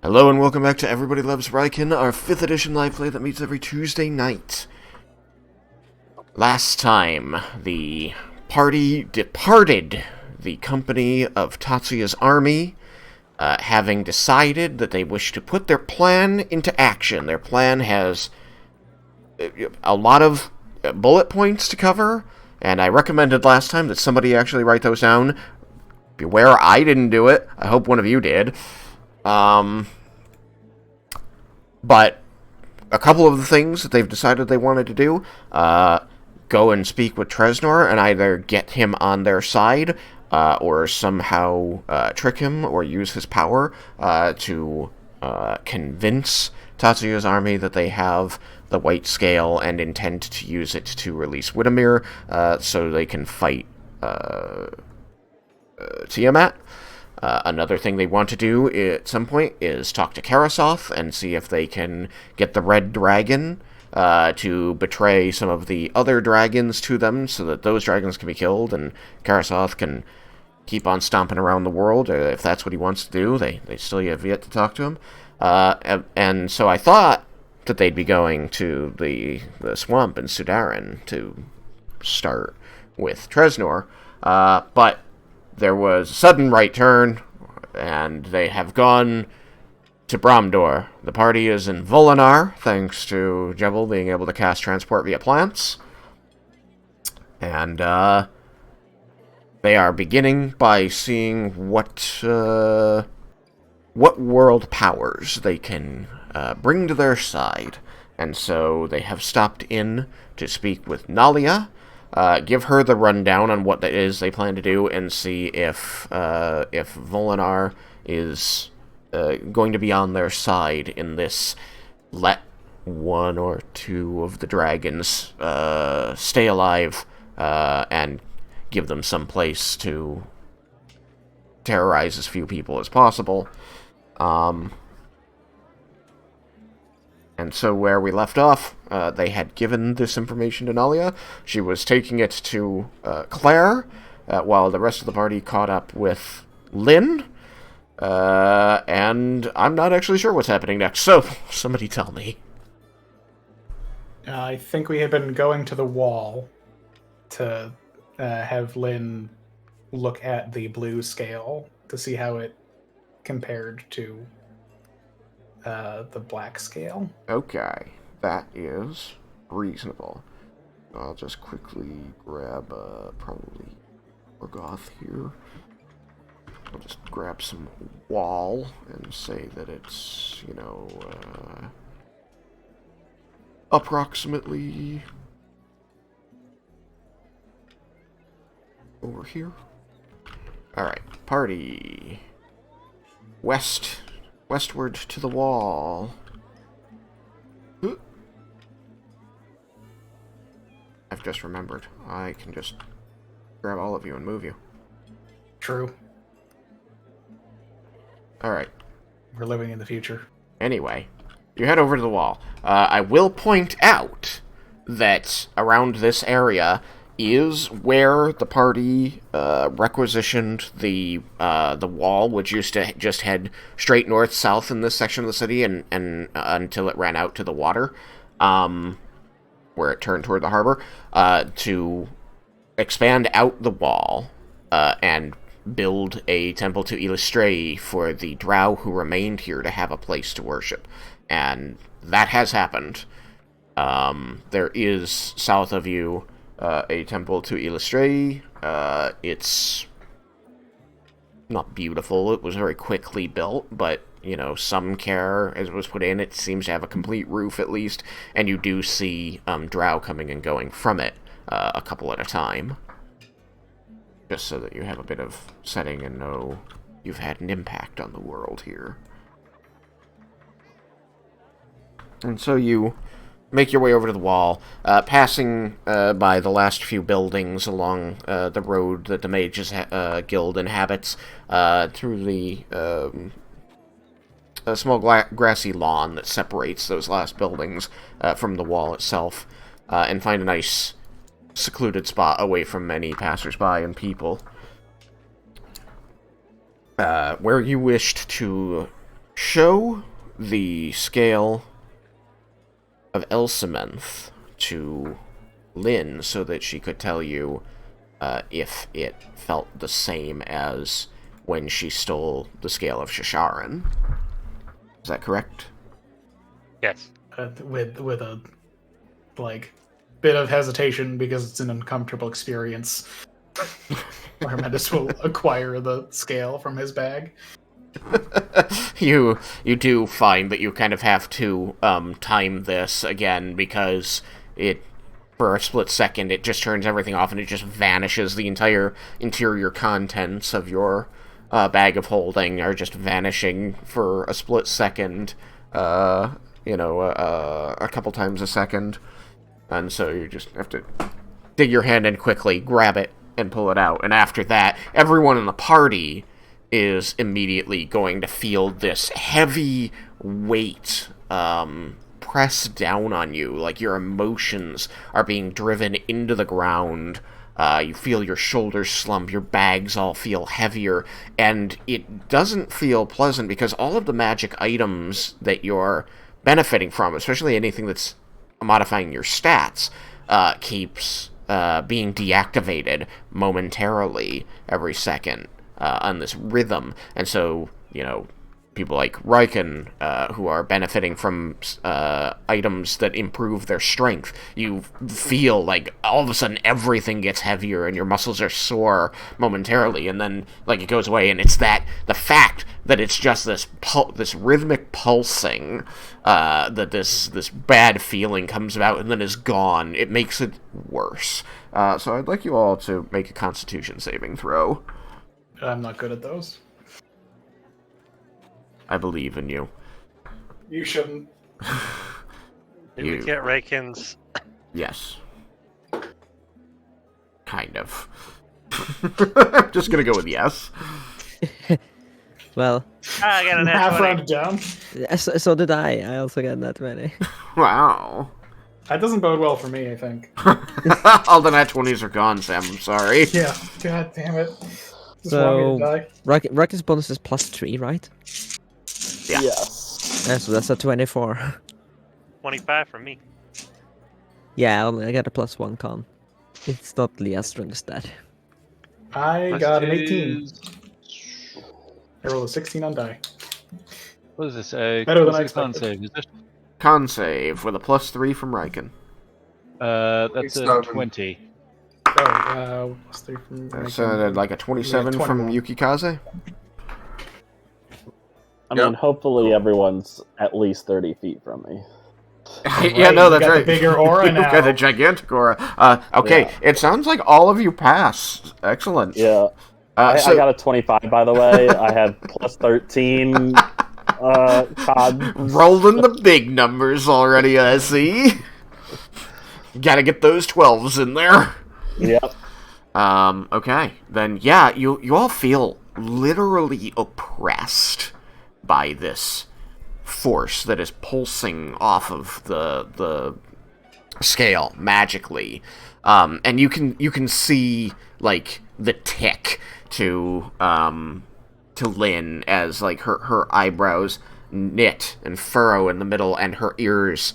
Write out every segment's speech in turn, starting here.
Hello and welcome back to Everybody Loves Raiken, our 5th edition live play that meets every Tuesday night. Last time, the party departed the company of Tatsuya's army, having decided that they wish to put their plan into action. Their plan has a lot of bullet points to cover, and I recommended last time that somebody actually write those down. Beware, I didn't do it. I hope one of you did. But a couple of the things that they've decided they wanted to do, go and speak with Tresnor and either get him on their side, or somehow trick him or use his power to convince Tatsuya's army that they have the White Scale and intend to use it to release Widemir, so they can fight Tiamat. Another thing they want to do at some point is talk to Karasoth and see if they can get the Red Dragon to betray some of the other dragons to them so that those dragons can be killed and Karasoth can keep on stomping around the world, if that's what he wants to do. They still have yet to talk to him. And so I thought that they'd be going to the swamp in Sudarin to start with Tresnor, but there was a sudden right turn, and they have gone to Bromdor. The party is in Volinar, thanks to Jebel being able to cast transport via plants. And they are beginning by seeing what world powers they can bring to their side. And so they have stopped in to speak with Nalia, give her the rundown on what it is they plan to do, and see if Volinar is going to be on their side in this let one or two of the dragons stay alive and give them some place to terrorize as few people as possible. And so where we left off, they had given this information to Nalia. She was taking it to Claire, while the rest of the party caught up with Lynn. And I'm not actually sure what's happening next, so somebody tell me. I think we had been going to the wall to have Lynn look at the blue scale to see how it compared to the black scale. Okay, that is reasonable. I'll just quickly grab probably Orgoth here. I'll just grab some wall and say that it's, approximately over here. Alright, party. Westward to the wall. I've just remembered. I can just grab all of you and move you. True. Alright. We're living in the future. Anyway, you head over to the wall. I will point out that around this area is where the party requisitioned the wall, which used to just head straight north-south in this section of the city and until it ran out to the water, where it turned toward the harbor, to expand out the wall and build a temple to Illustrae for the drow who remained here to have a place to worship. And that has happened. There is, south of you, a temple to Illustrae. It's not beautiful. It was very quickly built, but, some care as was put in. It seems to have a complete roof, at least, and you do see drow coming and going from it a couple at a time. Just so that you have a bit of setting and know you've had an impact on the world here. And so you make your way over to the wall, passing by the last few buildings along the road that the Mages Guild inhabits, through the a small grassy lawn that separates those last buildings from the wall itself, and find a nice secluded spot away from any passers-by and people. Where you wished to show the Scale of Elsementh to Lynn so that she could tell you if it felt the same as when she stole the Scale of Shasharin. Is that correct? Yes. With a bit of hesitation because it's an uncomfortable experience. Majesty will acquire the scale from his bag. You do find that you kind of have to time this again because for a split second it just turns everything off and it just vanishes. The entire interior contents of your bag of holding are just vanishing for a split second. A couple times a second. And so you just have to dig your hand in quickly, grab it, and pull it out. And after that, everyone in the party is immediately going to feel this heavy weight press down on you. Like your emotions are being driven into the ground. You feel your shoulders slump, your bags all feel heavier, and it doesn't feel pleasant because all of the magic items that you're benefiting from, especially anything that's modifying your stats, keeps being deactivated momentarily every second on this rhythm. And so, people like Raiken, who are benefiting from items that improve their strength, you feel like all of a sudden everything gets heavier and your muscles are sore momentarily, and then it goes away, and it's the fact that it's just this rhythmic pulsing that this bad feeling comes about and then is gone. It makes it worse. So I'd like you all to make a Constitution saving throw. I'm not good at those. I believe in you. You shouldn't. Did we get Raiken's? Yes. Kind of. I'm just gonna go with yes. Well, I got an half 20. round down. so did I. I also got that many. Wow. That doesn't bode well for me, I think. All the nat 20s are gone, Sam. I'm sorry. Yeah. God damn it. Just So, want me to die. Raiken's bonus is +3, right? Yeah. Yes. Yeah, so that's a 24. 25 from me. Yeah, I got a +1 con. It's not Leah's strongest stat. I got an 18. I rolled a 16 on die. What is this? Better than I what's the con expected. save? Is it? Con save with a +3 from Raiken. That's a 20. Oh, plus 3 from... That's like a 27 Yeah, from 21. Yukikaze. I mean, hopefully everyone's at least 30 feet from me. Yeah, no, you that's got right. the bigger aura You've now. got a gigantic aura. Okay, Yeah. it sounds like all of you passed. Excellent. Yeah. I got a 25, by the way. I have plus 13 COD. Rolling the big numbers already, I see. Gotta get those 12s in there. Yep. Okay. Then, yeah, you all feel literally oppressed by this force that is pulsing off of the scale magically. And you can see, the tick to Lynn as, her eyebrows knit and furrow in the middle and her ears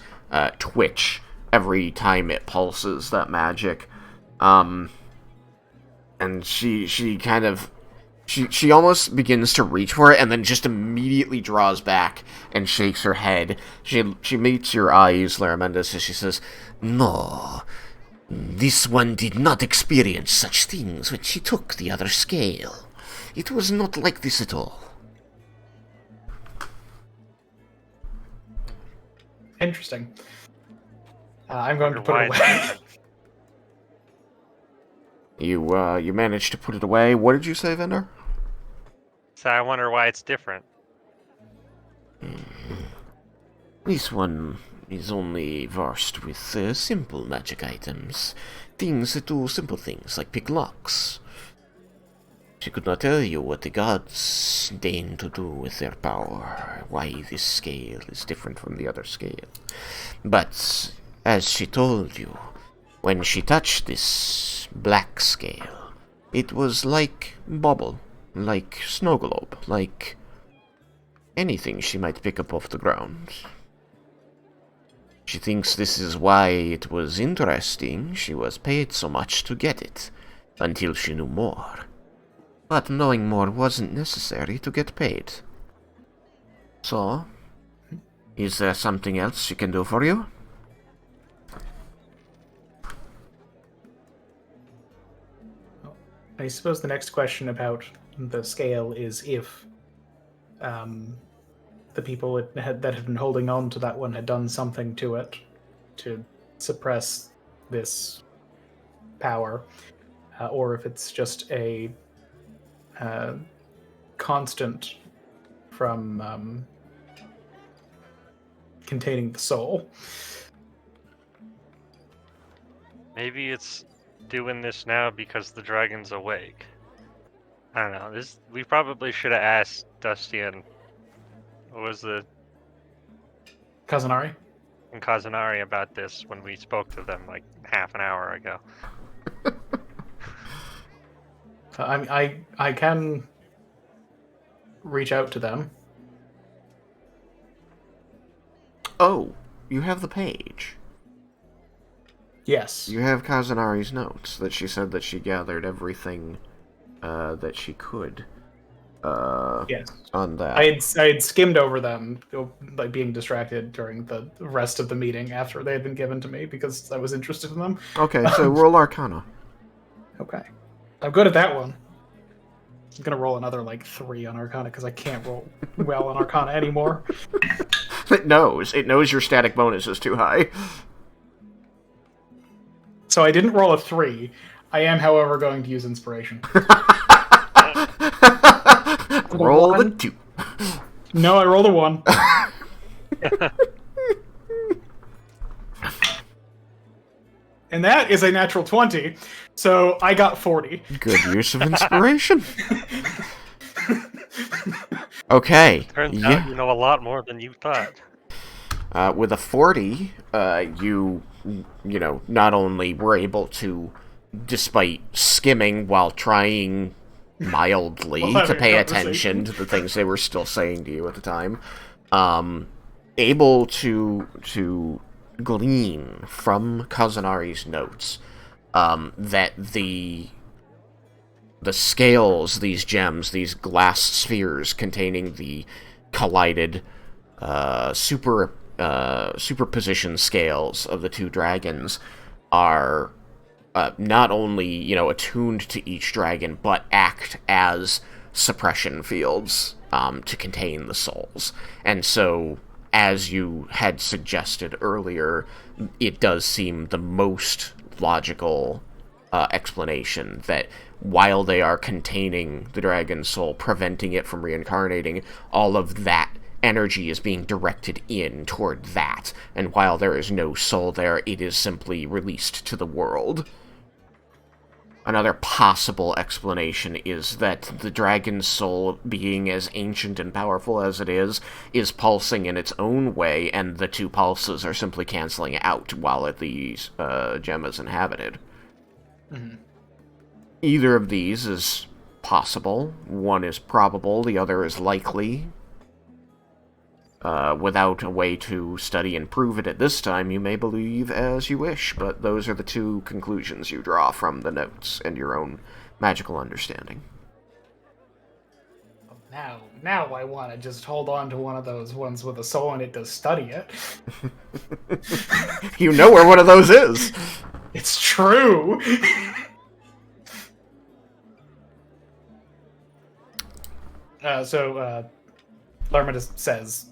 twitch every time it pulses that magic. And she kind of... She almost begins to reach for it and then just immediately draws back and shakes her head. She meets your eyes, Laramendas, as she says, "No, this one did not experience such things when she took the other scale. It was not like this at all." Interesting. I'm going to Wonder put it why away. You managed to put it away. What did you say, Vendor? So I wonder why it's different. This one is only versed with simple magic items. Things that do simple things, like pick locks. She could not tell you what the gods deign to do with their power, why this scale is different from the other scale. But, as she told you, when she touched this black scale, it was like bubble, like snow globe, like anything she might pick up off the ground. She thinks this is why it was interesting she was paid so much to get it, until she knew more. But knowing more wasn't necessary to get paid. So, is there something else she can do for you? I suppose the next question about the scale is if the people that had been holding on to that one had done something to it to suppress this power, or if it's just a constant from containing the soul. Maybe it's doing this now because the dragon's awake. I don't know. We probably should have asked Dustian. What was the Kazanari? and Kazanari about this when we spoke to them like half an hour ago. I can reach out to them. Oh, you have the page. Yes. You have Kazanari's notes that she said that she gathered everything that she could Yes. on that. I had skimmed over them, like being distracted during the rest of the meeting after they had been given to me because I was interested in them. Okay, so roll Arcana. Okay. I'm good at that one. I'm gonna roll another like 3 on Arcana because I can't roll well on Arcana anymore. It knows. It knows your static bonus is too high. So I didn't roll a 3. I am, however, going to use inspiration. Roll the 2. No, I rolled a 1. And that is a natural 20. So I got 40. Good use of inspiration. Okay. Turns out you know a lot more than you thought. With a 40, you know, not only were able to, despite skimming while trying mildly to pay attention to the things they were still saying to you at the time, able to glean from Kazanari's notes that the scales, these gems, these glass spheres containing the collided superposition scales of the two dragons are not only, you know, attuned to each dragon, but act as suppression fields to contain the souls. And so, as you had suggested earlier, it does seem the most logical explanation that while they are containing the dragon's soul, preventing it from reincarnating, all of that energy is being directed in toward that, and while there is no soul there, it is simply released to the world. Another possible explanation is that the dragon's soul, being as ancient and powerful as it is pulsing in its own way, and the two pulses are simply canceling out while the gem is inhabited. Mm-hmm. Either of these is possible. One is probable, the other is likely. Without a way to study and prove it at this time, you may believe as you wish, but those are the two conclusions you draw from the notes and your own magical understanding. Now I want to just hold on to one of those ones with a soul in it to study it. You know where one of those is! It's true! So Larmidas says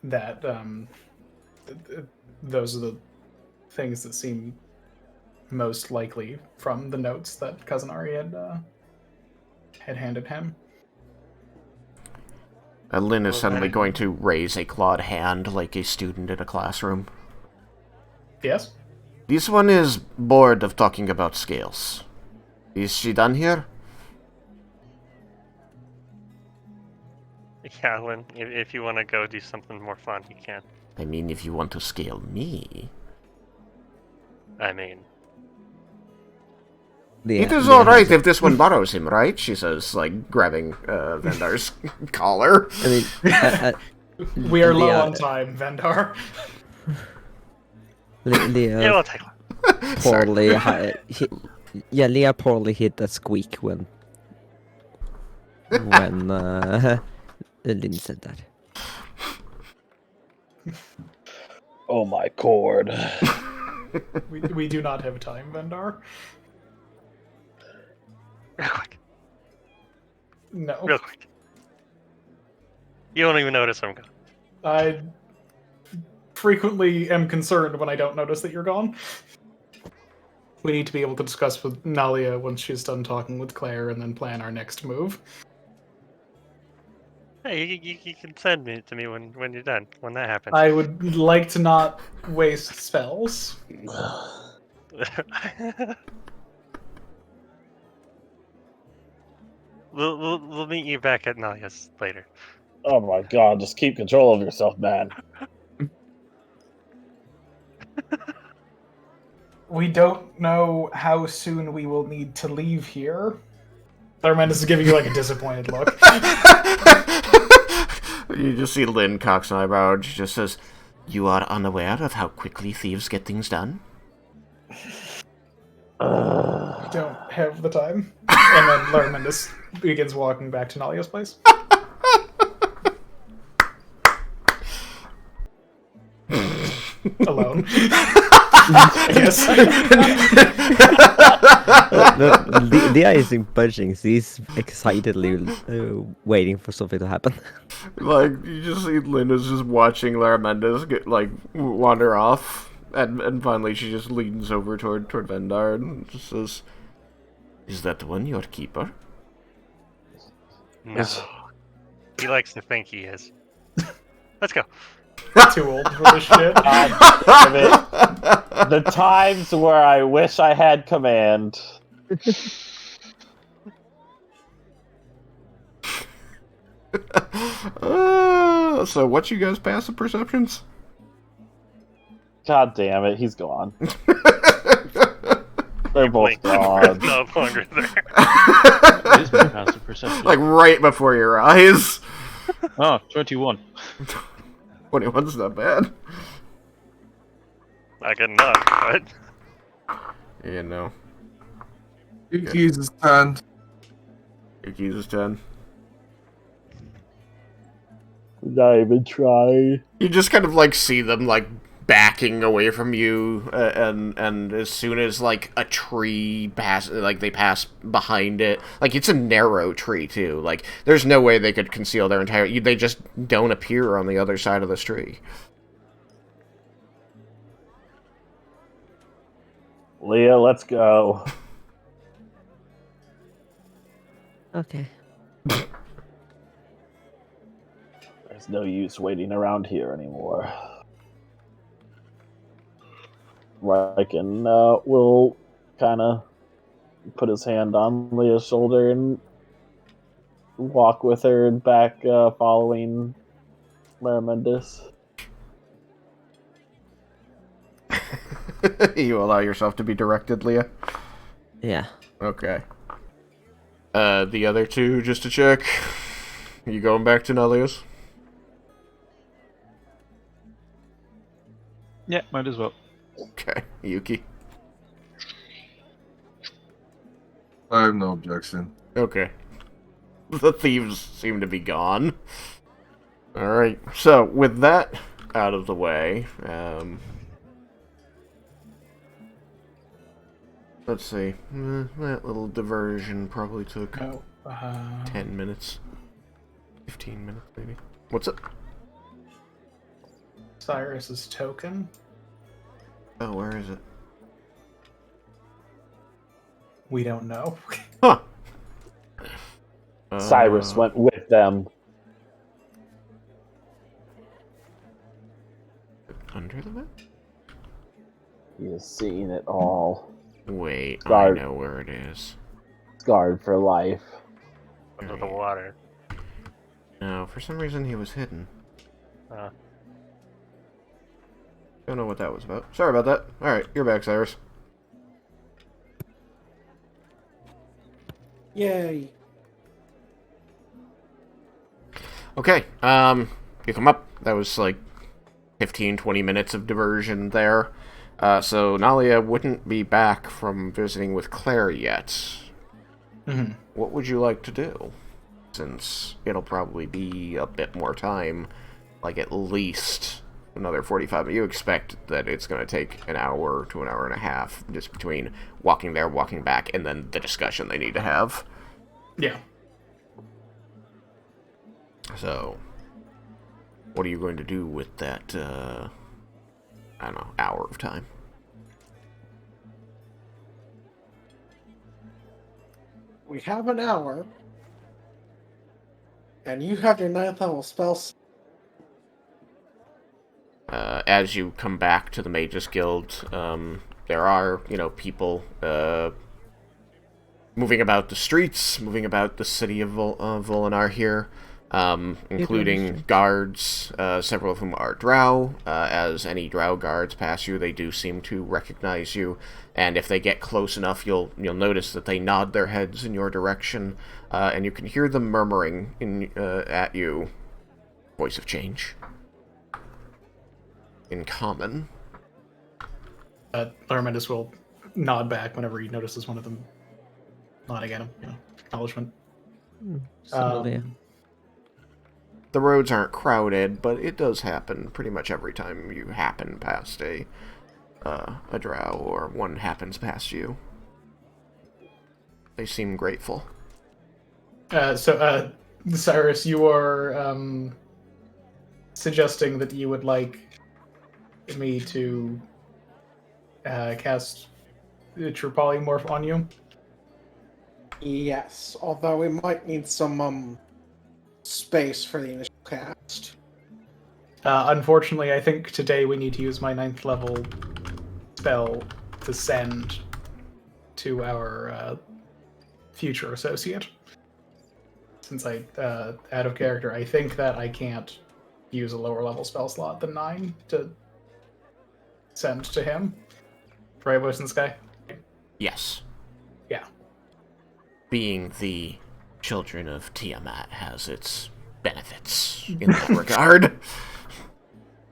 that those are the things that seem most likely from the notes that Kazanari had handed him. Lynn is suddenly going to raise a clawed hand like a student in a classroom. Yes? This one is bored of talking about scales. Is she done here? Yeah, Lynn, if you want to go do something more fun, you can. I mean, if you want to scale me. I mean, It is alright if this one borrows him, right? She says, like, grabbing Vendar's collar. I mean, We are low on time, Vendar. Yeah, Leah we'll take one. poorly Leah poorly hit that squeak when Lynn said that. Oh my cord. We do not have time, Vendar. Real quick. No. Real quick. You won't even notice I'm gone. I frequently am concerned when I don't notice that you're gone. We need to be able to discuss with Nalia once she's done talking with Claire and then plan our next move. Hey, you can send me to me when you're done, when that happens. I would like to not waste spells. We'll meet you back at Nalia's later. Oh my god, just keep control of yourself, man. We don't know how soon we will need to leave here. Thurman is giving you like a disappointed look. You just see Lynn cocks an eyebrow and she just says, "You are unaware of how quickly thieves get things done?" We don't have the time. And then Lerman just begins walking back to Nalia's place. Alone. Yes. Leah isn't budging. She's excitedly waiting for something to happen. Like, you just see Lynn is just watching Laramendes get, like, wander off, and finally she just leans over toward Vendar and just says, "Is that one your keeper?" No. He likes to think he is. Let's go. Too old for this shit. God damn it. The times where I wish I had command. So what you guys pass the perceptions? God damn it, he's gone. They're both Blink. gone. No longer there. It is my passive perception. Like right before your eyes. Oh, 21. 21's not bad. Not good enough, but You know. Jesus, turn. Your keys is 10. Not even try. You just kind of like see them like backing away from you, and as soon as like a tree they pass behind it, like it's a narrow tree too. Like there's no way they could conceal their entire. They just don't appear on the other side of this tree. Leah, let's go. Okay. There's no use waiting around here anymore. Raiken will kind of put his hand on Leah's shoulder and walk with her back, following Laramendes. You allow yourself to be directed, Leah? Yeah. Okay. The other two, just to check. You going back to Nalia's? Yeah, might as well. Okay. Yuki? I have no objection. Okay. The thieves seem to be gone. Alright, so with that out of the way, let's see. That little diversion probably took 10 minutes. 15 minutes, maybe. What's up? Cyrus's token. Oh, where is it? We don't know. Huh. Cyrus went with them. Under the map? He has seen it all. Wait, Scarred. I know where it is. Scarred for life. under the water. No, for some reason he was hidden. Don't know what that was about. Sorry about that. Alright, you're back, Cyrus. Yay. Okay, you come up. That was like 15, 20 minutes of diversion there. So Nalia wouldn't be back from visiting with Claire yet. Mm-hmm. What would you like to do? Since it'll probably be a bit more time, like at least another 45 minutes. You expect that it's going to take an hour to an hour and a half just between walking there, walking back, and then the discussion they need to have. Yeah. So, what are you going to do with that, I don't know, hour of time? We have an hour. And you have your 9th level spells. As you come back to the Mages Guild, there are, people moving about the streets, moving about the city of Volinar here, including guards, several of whom are drow. As any drow guards pass you, they do seem to recognize you, and if they get close enough, you'll notice that they nod their heads in your direction, and you can hear them murmuring at you. Voice of change. In common. Larmendus will nod back whenever he notices one of them nodding at him. Acknowledgement. Similar. The roads aren't crowded, but it does happen pretty much every time you happen past a drow or one happens past you. They seem grateful. So, Cyrus, you are suggesting that you would like me to cast the True Polymorph on you? Yes, although we might need some space for the initial cast. Unfortunately, I think today we need to use my 9th level spell to send to our future associate. Since out of character, I think that I can't use a lower level spell slot than 9 to send to him. Right, Voice in the Sky? Yes. Yeah. Being the children of Tiamat has its benefits in that regard.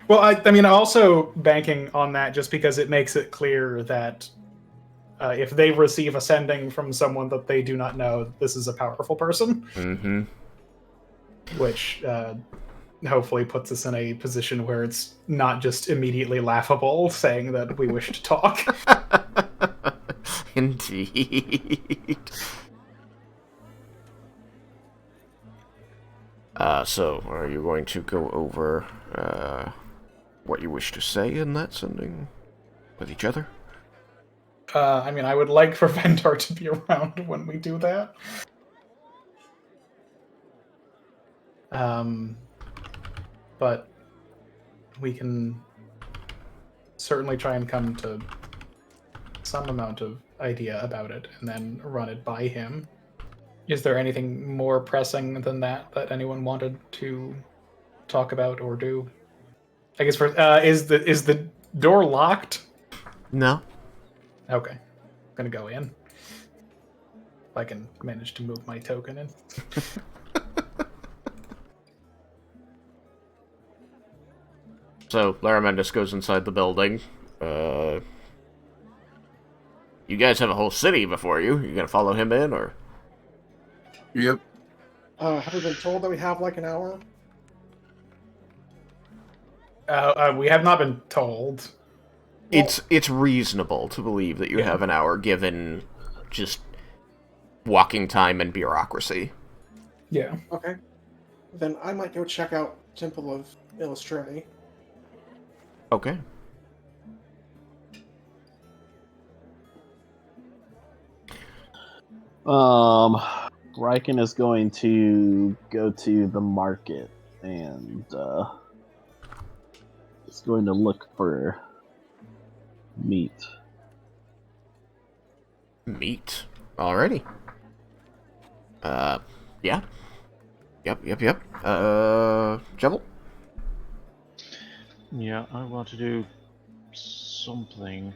Well, I mean, also banking on that just because it makes it clear that if they receive a sending from someone that they do not know, this is a powerful person. Mm-hmm. Which hopefully puts us in a position where it's not just immediately laughable saying that we wish to talk. Indeed. So, are you going to go over what you wish to say in that sending with each other? I mean, I would like for Vendar to be around when we do that. But we can certainly try and come to some amount of idea about it and then run it by him. Is there anything more pressing than that anyone wanted to talk about or do? I guess first, is the door locked? No. Okay, I'm gonna go in. If I can manage to move my token in. So, Laramentis goes inside the building. You guys have a whole city before you. You gonna follow him in, or? Yep. Have we been told that we have like an hour? We have not been told. It's reasonable to believe that you have an hour, given just walking time and bureaucracy. Yeah. Okay. Then I might go check out Temple of Illustrati. Okay. Raiken is going to go to the market and is going to look for meat. Meat. Alrighty. Yeah. Yep. Jebel? Yeah, I want to do something.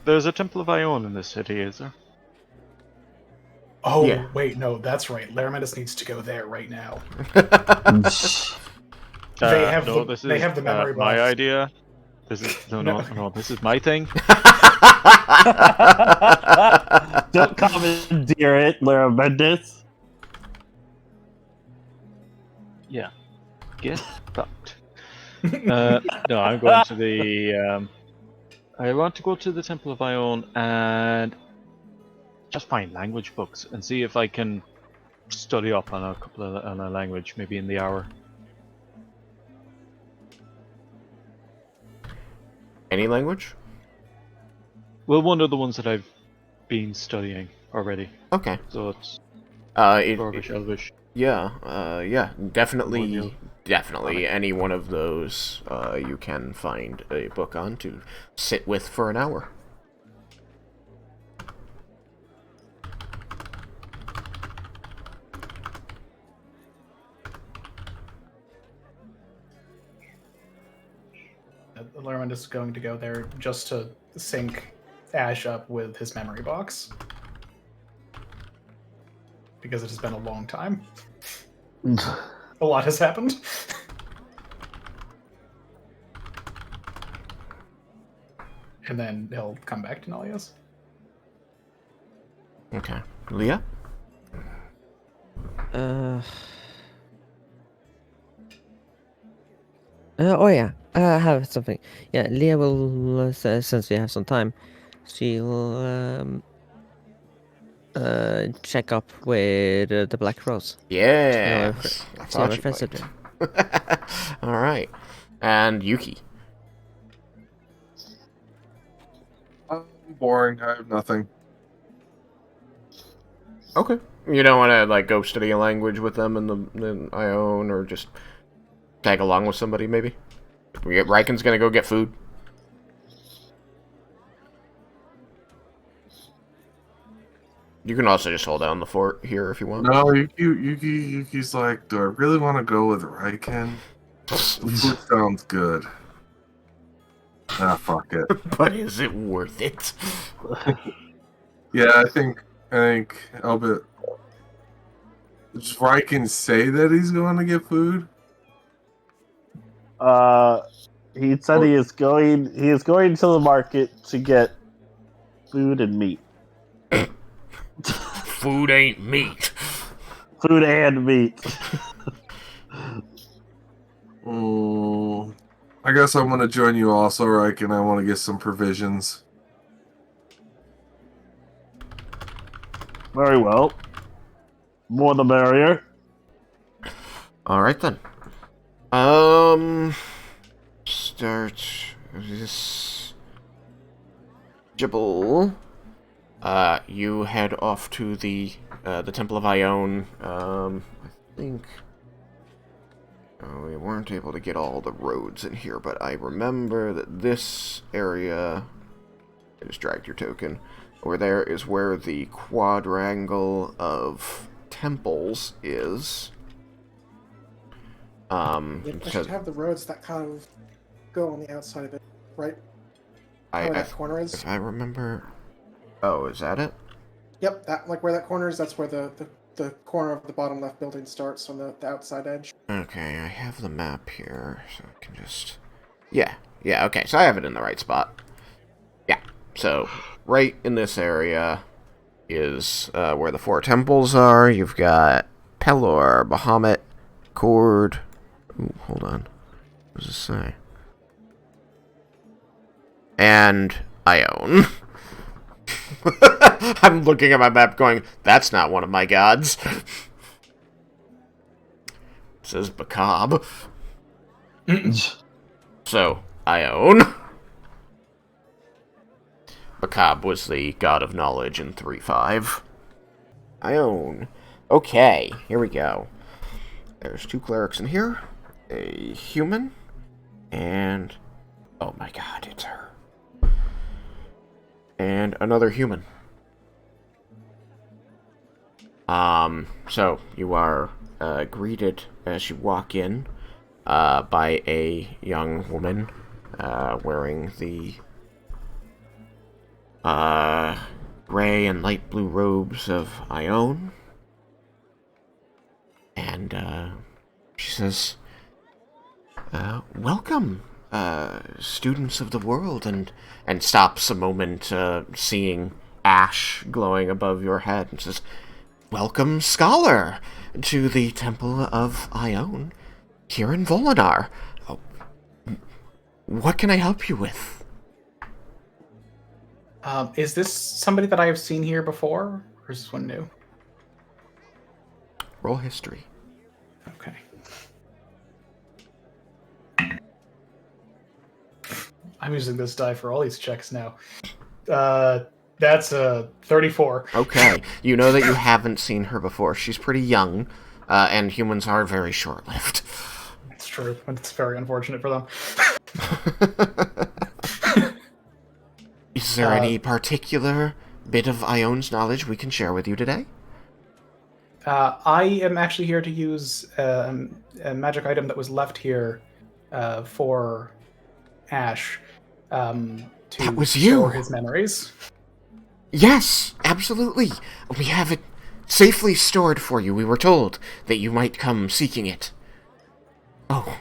There's a Temple of Ione in this city, is there? Oh, Yeah. wait, no, that's right. Laramantis needs to go there right now. No, this they is have the memory my box. idea. This is no, No. no, no. This is my thing. Don't commandeer it, Lara Bendis. Yeah, get fucked. No, I'm going to the. I want to go to the Temple of Ione and just find language books and see if I can study up on on a language, maybe in the hour. Any language? Well, one of the ones that I've been studying already. Okay. So it's It, Elvish. yeah, definitely, Audio. definitely. Any one of those, you can find a book on to sit with for an hour. Laramantis is going to go there just to sync Ash up with his memory box. Because it has been a long time. A lot has happened. And then he'll come back to Nalia's. Okay. Leah? Oh yeah, I have something. Yeah, Leah will, since we have some time, she'll check up with the Black Rose. Yeah. I See how thought my you friends are might. doing. All right. And Yuki. Boring. I have nothing. Okay. You don't want to like go study a language with them in Ione, or just tag along with somebody, maybe? Raiken's gonna go get food. You can also just hold down the fort here if you want. No, Yuki's like, do I really want to go with Raiken? The food sounds good. Ah, fuck it. But is it worth it? Yeah, I think Albert. Does Raiken say that he's going to get food? He said he is going to the market to get food and meat. Food ain't meat. Food and meat. I guess I'm going to join you also, Raiken. I want to get some provisions. Very well. More the merrier. Alright then. Start this Jibble. You head off to the Temple of Ione. I think we weren't able to get all the roads in here, but I remember that this area, I just dragged your token, over there is where the quadrangle of temples is. I should have the roads that kind of go on the outside of it, right? Where that corner is. If I remember. Oh, is that it? Yep, that like where that corner is. That's where the corner of the bottom left building starts on the outside edge. Okay, I have the map here, so I can just. Yeah, okay, so I have it in the right spot. Yeah, so right in this area is where the four temples are. You've got Pelor, Bahamut, Cord. Ooh, hold on. What does this say? And Ione. I'm looking at my map going, that's not one of my gods. It says Bakab. So, Ione. Bakab was the god of knowledge in 3.5. Ione. Okay, here we go. There's two clerics in here. A human. And... oh my god, it's her. And another human. So you are greeted as you walk in by a young woman wearing the gray and light blue robes of Ione. And she says, welcome, students of the world, and stops a moment, seeing ash glowing above your head, and says, welcome, scholar, to the Temple of Ione, here in Volinar. Oh, what can I help you with? Is this somebody that I have seen here before, or is this one new? Roll history. Okay. I'm using this die for all these checks now. That's a 34. Okay. You know that you haven't seen her before. She's pretty young, and humans are very short-lived. It's true, but it's very unfortunate for them. Is there any particular bit of Ione's knowledge we can share with you today? I am actually here to use a magic item that was left here for Ash to That was you. store his memories. Yes, absolutely. We have it safely stored for you. We were told that you might come seeking it. Oh,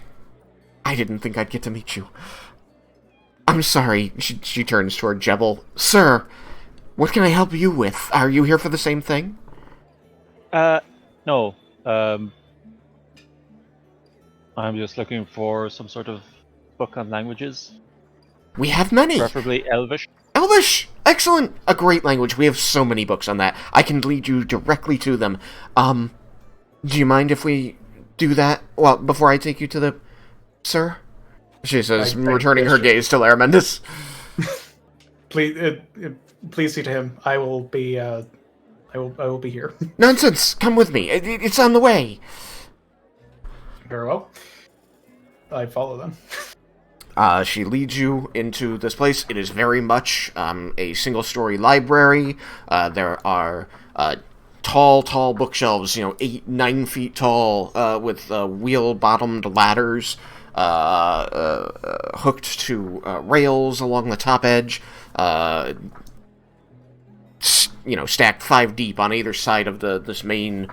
I didn't think I'd get to meet you. I'm sorry. She turns toward Jebel. Sir, what can I help you with? Are you here for the same thing? No. I'm just looking for some sort of book on languages. We have many. Preferably Elvish. Elvish! Excellent! A great language. We have so many books on that. I can lead you directly to them. Do you mind if we do that? Well, before I take you to the... Sir? She says, returning her gaze to Laramendus. Please see to him. I will be here. Nonsense! Come with me. It's on the way. Very well. I follow them. She leads you into this place. It is very much a single-story library. There are tall bookshelves, 8, 9 feet tall, with wheel-bottomed ladders hooked to rails along the top edge. Stacked 5 deep on either side of this main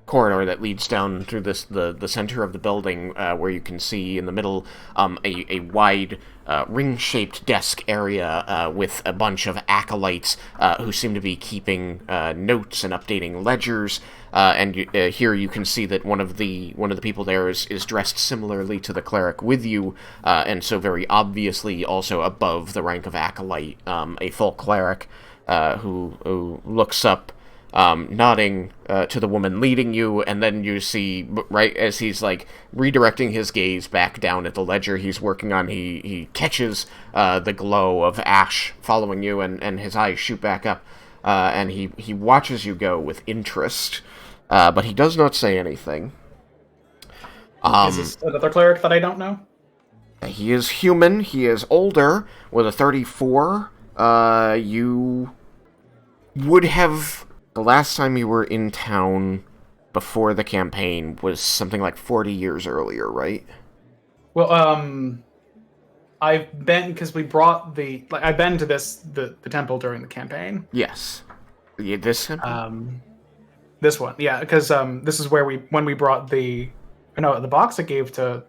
corridor that leads down through the center of the building, where you can see in the middle a wide ring-shaped desk area with a bunch of acolytes who seem to be keeping notes and updating ledgers. And here you can see that one of the people there is dressed similarly to the cleric with you, and so very obviously also above the rank of acolyte, a full cleric who looks up, nodding to the woman leading you, and then you see, right as he's redirecting his gaze back down at the ledger he's working on, he catches the glow of ash following you, and his eyes shoot back up, and he watches you go with interest, but he does not say anything. Is this another cleric that I don't know? He is human. He is older, with a 34. You would have... The last time you were in town before the campaign was something like 40 years earlier, right? Well, I've been, because we brought I've been to the temple during the campaign. Yes. Yeah, this temple? This one, yeah, because this is where when we brought the box I gave to...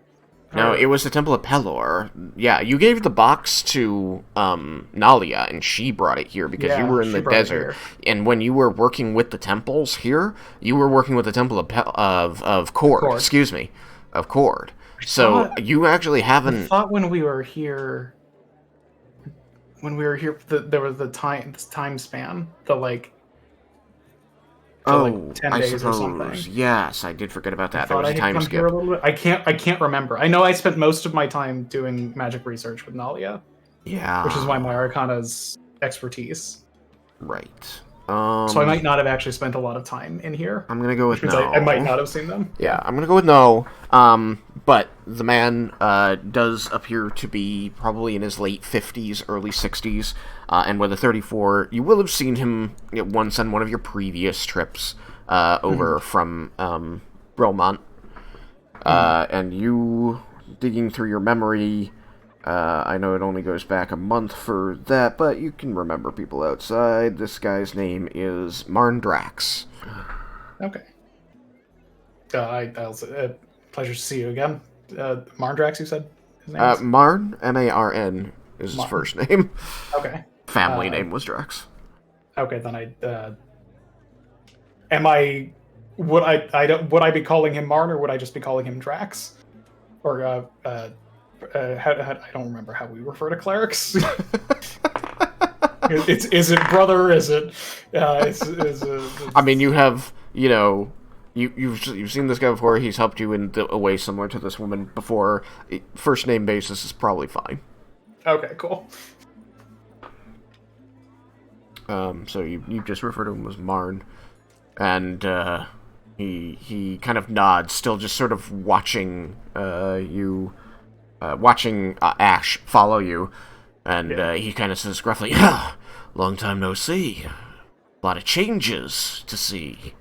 No, it was the Temple of Pelor. Yeah, you gave the box to Nalia, and she brought it here because you were in the desert. And when you were working with the temples here, you were working with the Temple of Cord. Excuse me, of Cord. So you actually haven't... I thought when we were here, there was the time span, 10 days or something. Yes, I did forget about that. There was a time skip. I can't remember. I know I spent most of my time doing magic research with Nalia. Yeah. Which is why my Arcana's expertise. Right. So I might not have actually spent a lot of time in here. I'm gonna go with no. I might not have seen them. Yeah, I'm gonna go with no. But the man does appear to be probably in his late 50s, early 60s, and with a 34, you will have seen him once on one of your previous trips over from Bromont. And you digging through your memory, I know it only goes back a month for that, but you can remember people outside. This guy's name is Marndrax. Okay. I'll say, pleasure to see you again. Marndrax, you said his name is? Marn, M-A-R-N, is his first name. Okay. Family name was Drax. Okay, then would I be calling him Marn, or would I just be calling him Drax? Or I don't remember how we refer to clerics. Is it brother? Is it? I mean, you have you've seen this guy before. He's helped you in a way similar to this woman before. First name basis is probably fine. Okay, cool. So you just refer to him as Marn, and he kind of nods, still just sort of watching watching Ash follow you, and he kind of says gruffly, "Long time no see. A lot of changes to see.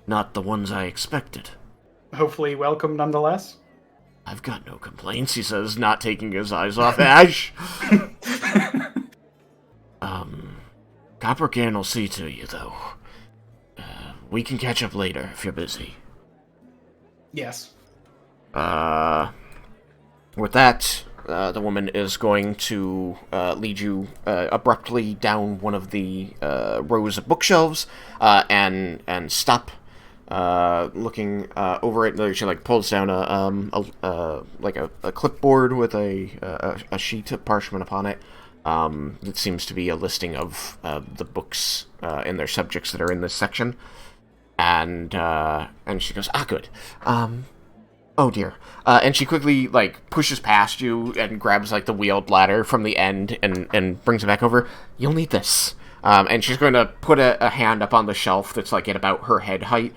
Not the ones I expected. Hopefully welcome nonetheless." I've got no complaints," he says, not taking his eyes off Ash. Coppercan will see to you, though. We can catch up later if you're busy. Yes. With that, the woman is going to lead you abruptly down one of the rows of bookshelves and stop looking over it. She pulls down a clipboard with a sheet of parchment upon it. It seems to be a listing of the books and their subjects that are in this section, and she goes, good. Oh dear. And she quickly pushes past you and grabs the wheeled ladder from the end and brings it back over. You'll need this. And she's going to put a hand up on the shelf that's at about her head height.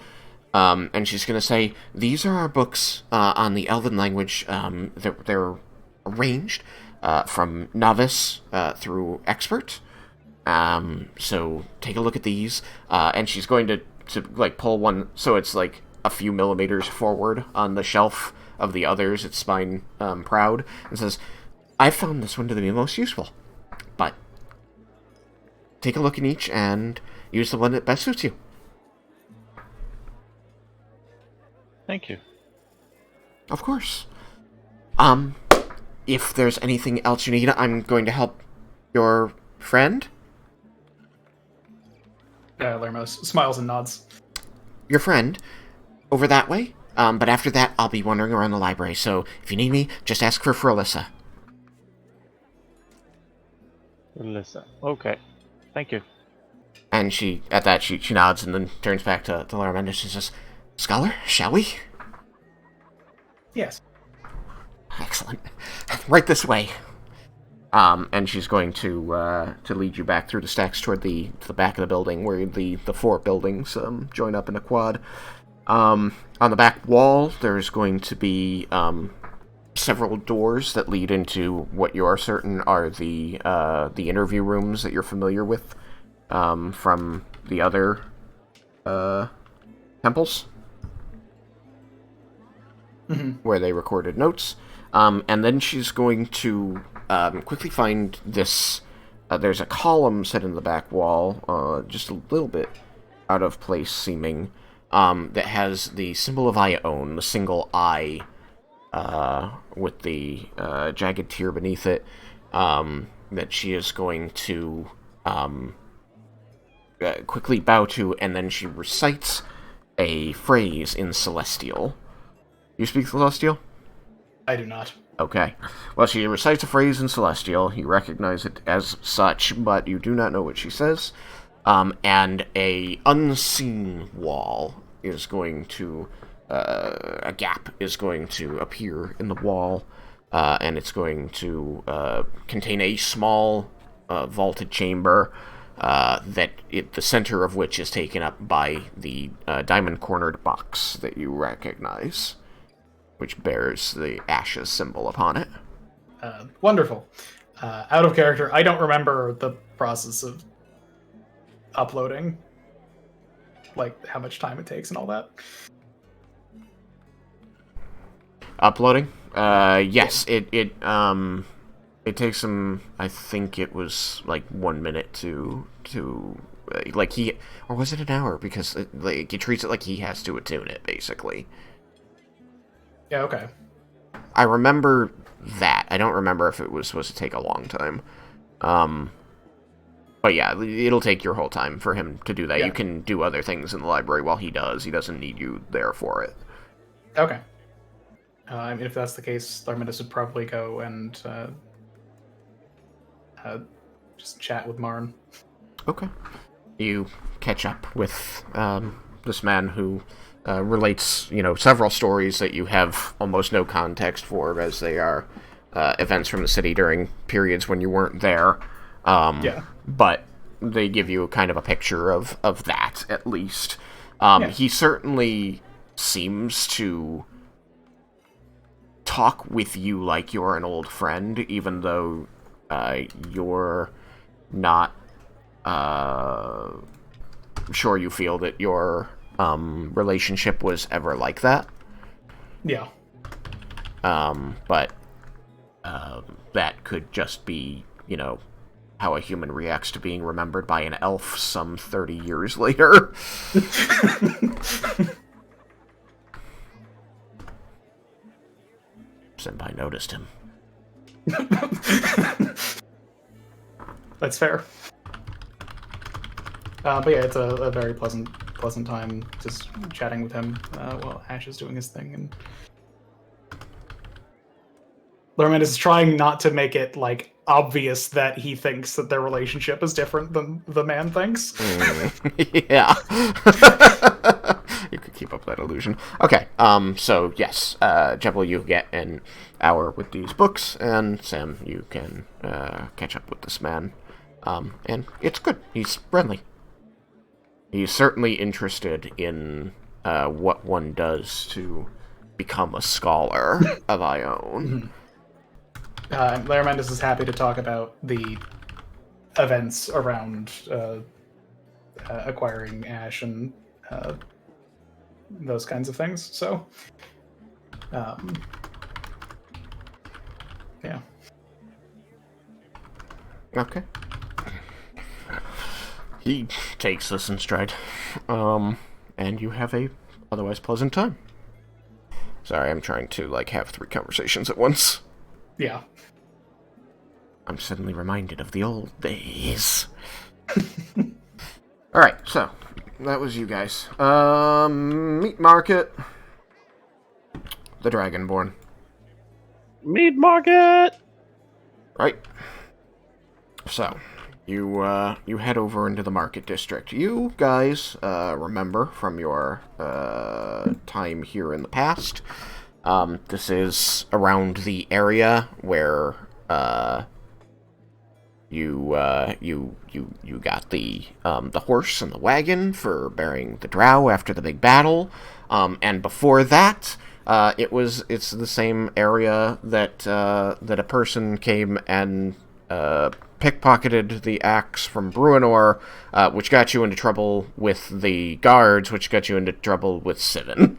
And she's going to say, these are our books on the Elven language. They're arranged from novice through expert. So take a look at these. And she's going to pull one so it's a few millimeters forward on the shelf of the others. It's spine proud. And says, I found this one to be most useful. But take a look in each and use the one that best suits you. Thank you. Of course. If there's anything else you need, I'm going to help your friend. Lermos smiles and nods. Your friend, over that way. But after that, I'll be wandering around the library, so if you need me, just ask for Alyssa. Alyssa. Okay. Thank you. And she nods and then turns back to Laura Mendes and says, Scholar, shall we? Yes. Excellent. Right this way. And she's going to lead you back through the stacks toward the back of the building, where the four buildings join up in a quad. On the back wall, there's going to be several doors that lead into what you are certain are the interview rooms that you're familiar with from the other temples. Mm-hmm. Where they recorded notes. And then she's going to quickly find this. There's a column set in the back wall, just a little bit out of place seeming, that has the symbol of Ione, the single eye, with the jagged tear beneath it, that she is going to quickly bow to, and then she recites a phrase in Celestial. You speak Celestial? I do not. Okay. Well, she recites a phrase in Celestial. You recognize it as such, but you do not know what she says. And a unseen wall is going to... a gap is going to appear in the wall, and it's going to contain a small vaulted chamber the center of which is taken up by the diamond-cornered box that you recognize, which bears the ashes symbol upon it. Wonderful. Out of character, I don't remember the process of uploading, how much time it takes and all that. Uploading? Yes. It takes him. I think it was like 1 minute to like he, or was it an hour? Because like he treats it like he has to attune it, basically. Yeah. Okay. I remember that. I don't remember if it was supposed to take a long time. But yeah, it'll take your whole time for him to do that. Yeah. You can do other things in the library while he does. He doesn't need you there for it. Okay. I mean, if that's the case, Larminus would probably go and just chat with Marn. Okay. You catch up with this man who relates, several stories that you have almost no context for, as they are events from the city during periods when you weren't there. Yeah. But they give you kind of a picture of that, at least. Yeah. He certainly seems to talk with you like you're an old friend, even though you're not sure you feel that your relationship was ever like that. Yeah. But that could just be, how a human reacts to being remembered by an elf some 30 years later. Senpai noticed him. That's fair. But yeah, it's a very pleasant time just chatting with him while Ash is doing his thing. And Larminus is trying not to make it like obvious that he thinks that their relationship is different than the man thinks. Yeah. You could keep up that illusion. Okay, so yes, Jebel, you get an hour with these books, and Sam, you can catch up with this man. And it's good. He's friendly. He's certainly interested in what one does to become a scholar of Ione. Larminus is happy to talk about the events around acquiring Ash and those kinds of things. So, yeah. Okay. He takes this in stride. And you have a otherwise pleasant time. Sorry, I'm trying to, have 3 conversations at once. Yeah. I'm suddenly reminded of the old days. Alright, so, that was you guys. Meat Market. The Dragonborn. Meat Market! Right. So, you head over into the Market District. You guys remember from your time here in the past. This is around the area where you got the horse and the wagon for bearing the drow after the big battle. And before that, it's the same area that a person came and pickpocketed the axe from Bruenor, which got you into trouble with the guards, which got you into trouble with Sivan.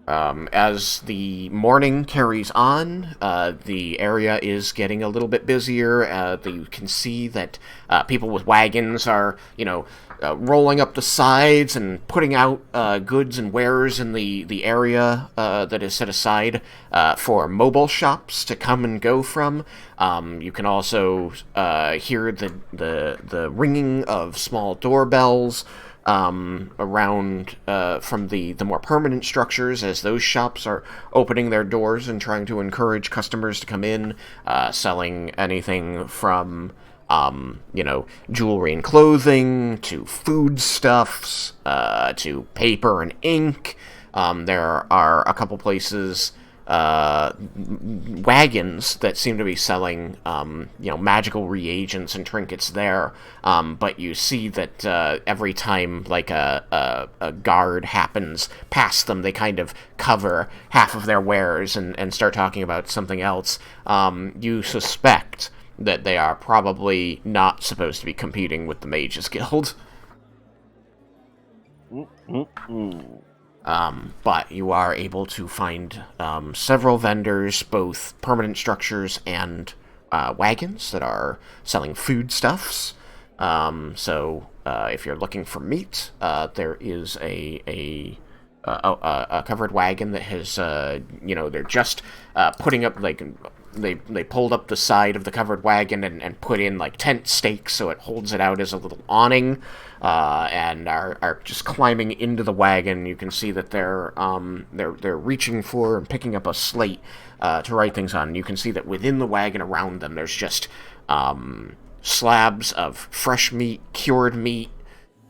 As the morning carries on, the area is getting a little bit busier. You can see that people with wagons are, rolling up the sides and putting out goods and wares in the area that is set aside for mobile shops to come and go from. You can also hear the ringing of small doorbells around from the more permanent structures, as those shops are opening their doors and trying to encourage customers to come in, selling anything from jewelry and clothing to foodstuffs to paper and ink. There are a couple places, wagons that seem to be selling, magical reagents and trinkets there. But you see that every time, a guard happens past them, they kind of cover half of their wares and start talking about something else. You suspect that they are probably not supposed to be competing with the Mages Guild. But you are able to find several vendors, both permanent structures and wagons that are selling foodstuffs. So if you're looking for meat, there is a covered wagon that has, they're just putting up, like, they pulled up the side of the covered wagon and put in, like, tent stakes so it holds it out as a little awning, and are just climbing into the wagon. You can see that they're reaching for and picking up a slate to write things on. You can see that within the wagon around them, there's just slabs of fresh meat, cured meat,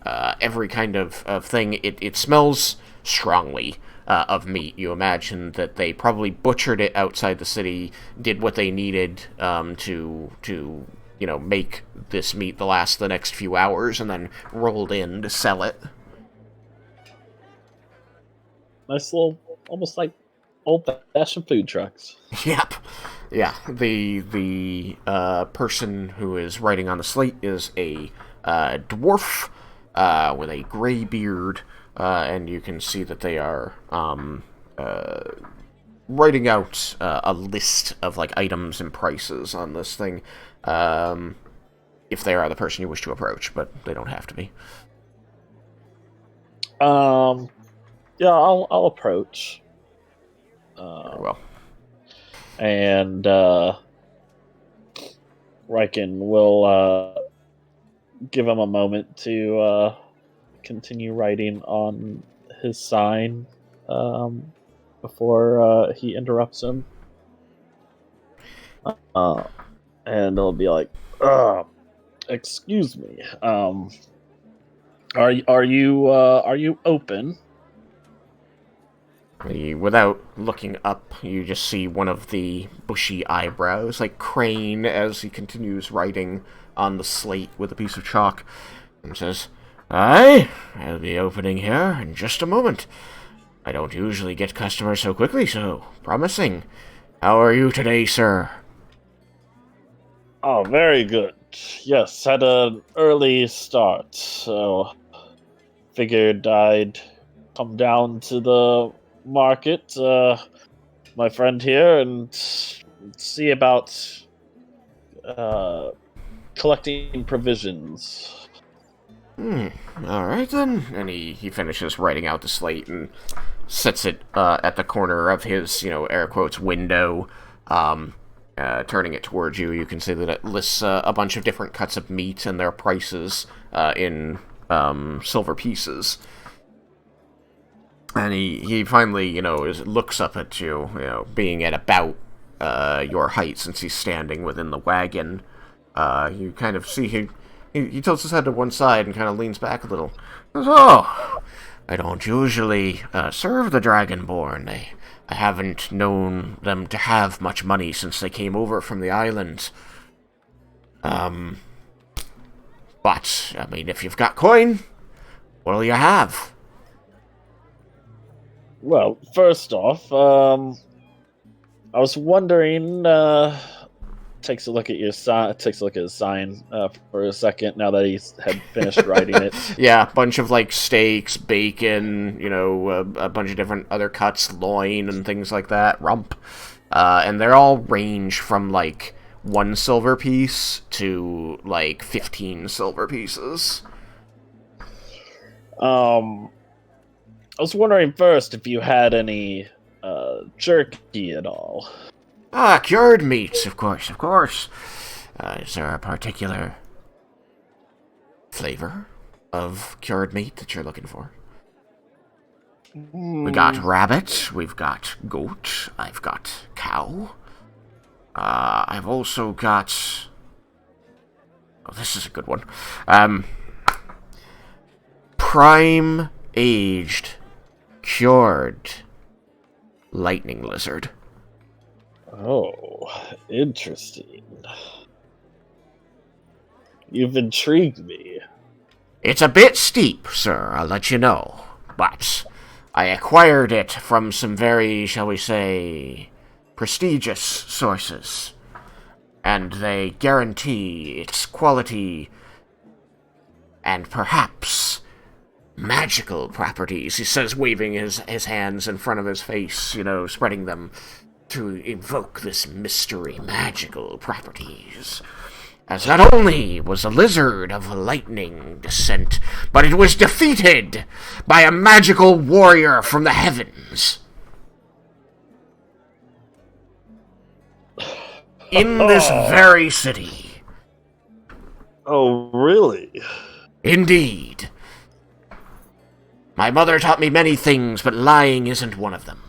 every kind of thing. It smells strongly of meat. You imagine that they probably butchered it outside the city, did what they needed to make this meat last the next few hours, and then rolled in to sell it. Nice little, almost like old-fashioned food trucks. Yep. Yeah. The person who is writing on the slate is a dwarf with a gray beard. And you can see that they are writing out a list of, like, items and prices on this thing, if they are the person you wish to approach, but they don't have to be. Yeah, I'll approach. Very well. And Raiken will give him a moment to continue writing on his sign before he interrupts him. And he'll be like, excuse me, are you open? Without looking up, you just see one of the bushy eyebrows, like, crane as he continues writing on the slate with a piece of chalk, and says, "Aye, I'll be opening here in just a moment. I don't usually get customers so quickly, so promising. How are you today, sir?" Oh, very good. Yes, had an early start, so figured I'd come down to the market, my friend here, and see about collecting provisions. Alright then. And he finishes writing out the slate and sets it at the corner of his, air quotes, window, turning it towards you. You can see that it lists a bunch of different cuts of meat and their prices in silver pieces. And he finally, looks up at you, being at about your height since he's standing within the wagon. You kind of see he tilts his head to one side and kind of leans back a little. He goes, "Oh, I don't usually serve the Dragonborn. I haven't known them to have much money since they came over from the island. But, I mean, if you've got coin, what'll you have?" Well, first off, I was wondering. Takes a look at his sign for a second. Now that he's had finished writing it. Yeah, bunch of, like, steaks, bacon, a bunch of different other cuts, loin and things like that, rump, and they're all range from, like, 1 silver piece to, like, 15 silver pieces. I was wondering first if you had any jerky at all. Cured meats, of course. Is there a particular flavor of cured meat that you're looking for? We got rabbit, we've got goat, I've got cow. I've also got... Oh, this is a good one. Prime aged, cured lightning lizard. Oh, interesting. You've intrigued me. It's a bit steep, sir, I'll let you know. But I acquired it from some very, shall we say, prestigious sources. And they guarantee its quality and perhaps magical properties, he says, waving his hands in front of his face, spreading them to invoke this mystery magical properties. As not only was a lizard of lightning descent, but it was defeated by a magical warrior from the heavens. In this very city. Oh, really? Indeed. My mother taught me many things, but lying isn't one of them.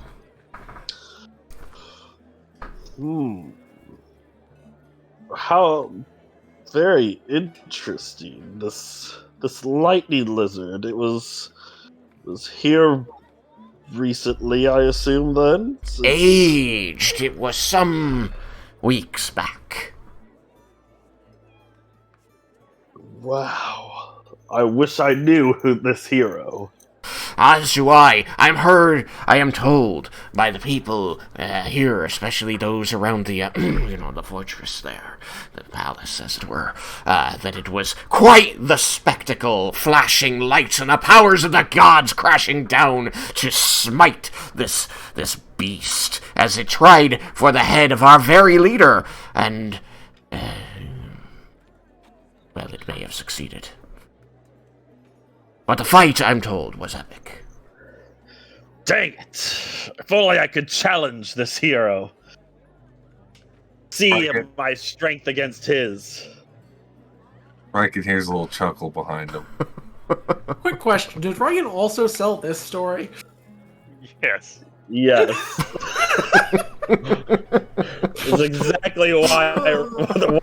How very interesting. This lightning lizard. It was here recently, I assume. Then Aged. It was some weeks back. Wow. I wish I knew this hero. As do I. I am told by the people here, especially those around the, the fortress there, the palace, as it were, that it was quite the spectacle, flashing lights and the powers of the gods crashing down to smite this beast, as it tried for the head of our very leader, and, well, it may have succeeded. But the fight, I'm told, was epic. Dang it! If only I could challenge this hero. See my strength against his. Raiken hears a little chuckle behind him. Quick question: did Ryan also sell this story? Yes. Yes. It's exactly why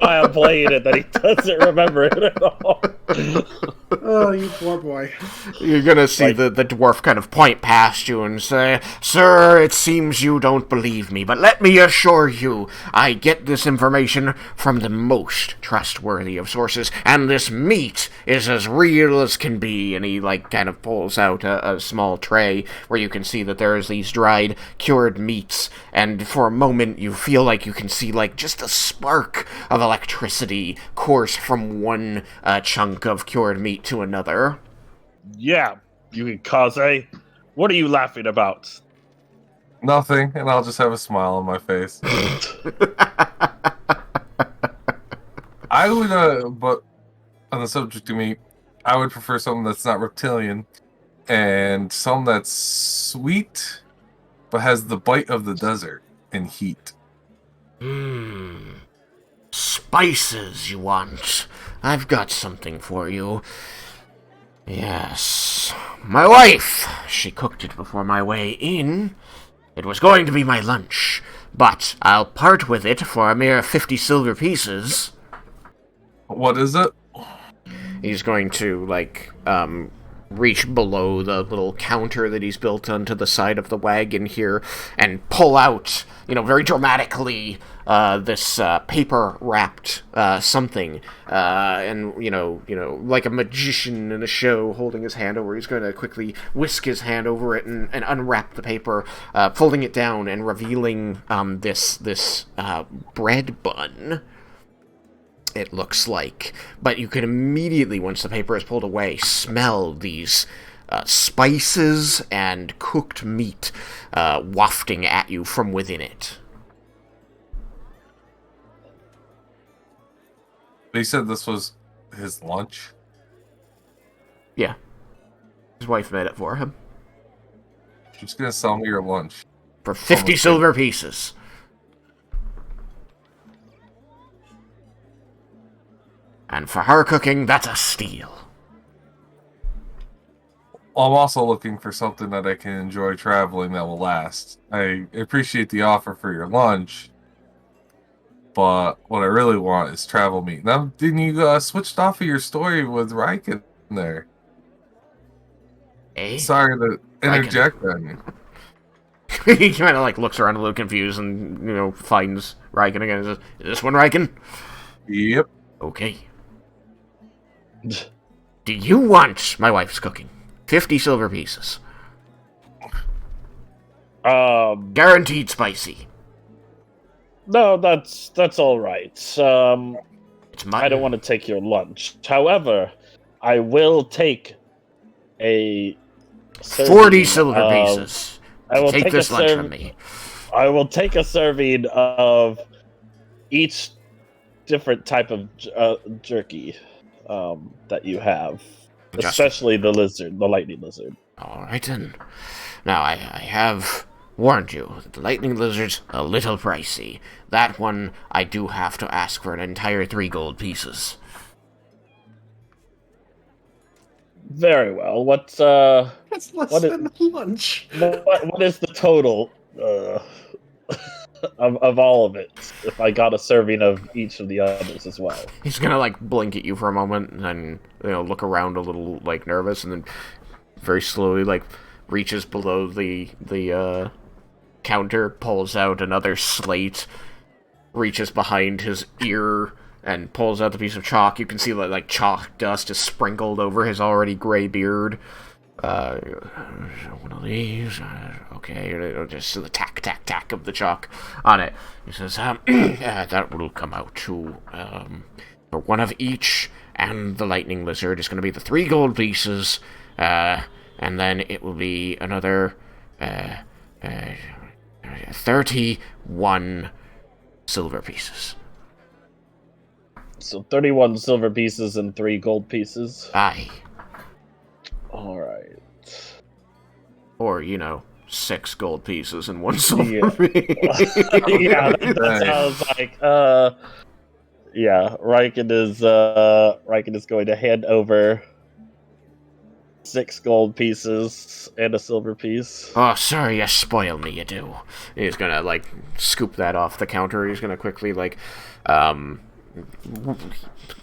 I'm playing it, that he doesn't remember it at all. Oh, you poor boy. You're gonna see the dwarf kind of point past you and say, "Sir, it seems you don't believe me, but let me assure you, I get this information from the most trustworthy of sources, and this meat is as real as can be." And he, kind of pulls out a small tray where you can see that there's these dried, cured meats, and for a moment you feel like you can see, just a spark of electricity course from one chunk of cured meat to another. Yeah, you Kaze. What are you laughing about? Nothing, and I'll just have a smile on my face. I would, but on the subject of meat, I would prefer something that's not reptilian, and something that's sweet, but has the bite of the desert and heat. Spices you want. I've got something for you. Yes. My wife! She cooked it before my way in. It was going to be my lunch, but I'll part with it for a mere 50 silver pieces. What is it? He's going to, reach below the little counter that he's built onto the side of the wagon here and pull out, very dramatically, this paper-wrapped something, and, like a magician in a show holding his hand over, he's going to quickly whisk his hand over it and unwrap the paper, folding it down and revealing this bread bun. It looks like, but you can immediately, once the paper is pulled away, smell these spices and cooked meat wafting at you from within it. They said this was his lunch. Yeah. His wife made it for him. She's gonna sell me your lunch. For 50 silver pieces. And for her cooking, that's a steal. I'm also looking for something that I can enjoy traveling that will last. I appreciate the offer for your lunch, but what I really want is travel meat. Now, didn't you switched off of your story with Raiken there? Eh? Sorry to interject on you. He kind of looks around a little confused and, finds Raiken again and says, "Is this one Raiken?" Yep. Okay. Do you want my wife's cooking? 50 silver pieces. Guaranteed spicy. No, that's all right. It's I don't want to take your lunch. However, I will take a 40 silver of- pieces. I will Take take this a lunch serve- from me. I will take a serving of each different type of jerky that you have, Just- especially the lizard, the lightning lizard. All right, then. Now, I have warned you that the lightning lizard's a little pricey. That one, I do have to ask for an entire 3 gold pieces. Very well. What's That's less What is- than lunch. what is the total of all of it? If I got a serving of each of the others as well. He's gonna, like, blink at you for a moment, and then, look around a little, like, nervous, and then very slowly, like, reaches below the counter, pulls out another slate, reaches behind his ear, and pulls out the piece of chalk. You can see that, like, chalk dust is sprinkled over his already gray beard. One of these, okay, just the tack of the chalk on it. He says, that will come out to, for one of each, and the lightning lizard is going to be the 3 gold pieces, and then it will be another, 31 silver pieces. So 31 silver pieces and 3 gold pieces. Aye. All right. Or, 6 gold pieces and 1 silver Yeah. piece. Yeah, that sounds like yeah, Raiken is going to hand over 6 gold pieces and a silver piece. Oh, sorry, you spoil me, you do. He's gonna, like, scoop that off the counter. He's gonna quickly, like,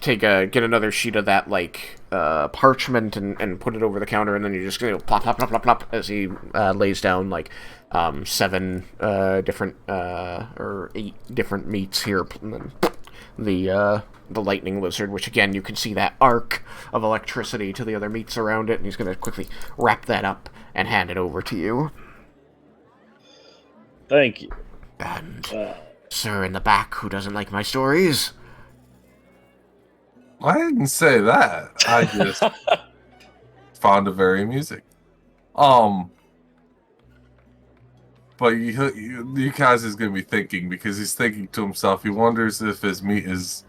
get another sheet of that, like, parchment and put it over the counter, and then you're just gonna plop, plop, plop, plop, plop, as he lays down, like, 7 different, or 8 different meats here, and then the lightning lizard, which again, you can see that arc of electricity to the other meats around it, and he's gonna quickly wrap that up and hand it over to you. Thank you. And, sir in the back who doesn't like my stories? I didn't say that. I just found it very amusing. But you guys is gonna be thinking, because he's thinking to himself. He wonders if his meat is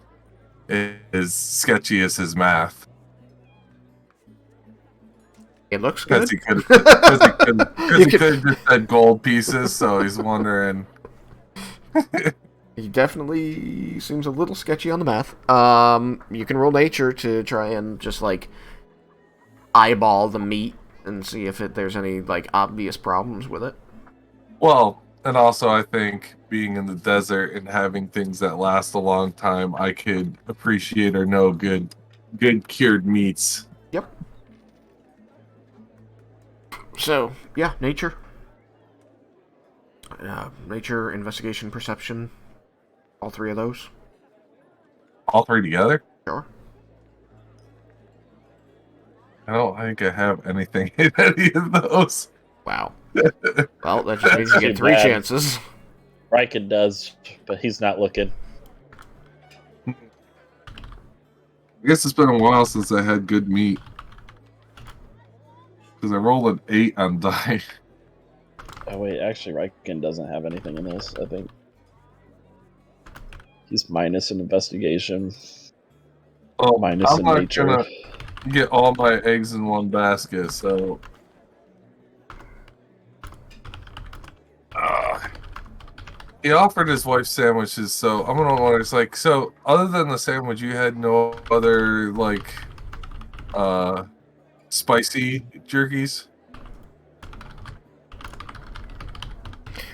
as sketchy as his math. It looks good. Because he could have just said gold pieces, so he's wondering. He definitely seems a little sketchy on the math. You can roll nature to try and just, like, eyeball the meat and see if there's any, like, obvious problems with it. Well, and also I think being in the desert and having things that last a long time, I could appreciate or know good cured meats. Yep. So, yeah, nature. Nature, investigation, perception. All 3 of those. All 3 together? Sure. I don't think I have anything in any of those. Wow. Well, that just means you get 3 Bad. chances. Raiken does, but he's not looking. I guess it's been a while since I had good meat. Because I rolled an 8 on die. Oh wait, actually Raiken doesn't have anything in this, I think. He's minus in investigation. Oh, Minus I'm in not nature. gonna get all my eggs in one basket, so... He offered his wife sandwiches, so I'm gonna wonder, it's like, so, other than the sandwich, you had no other, like, spicy jerkies?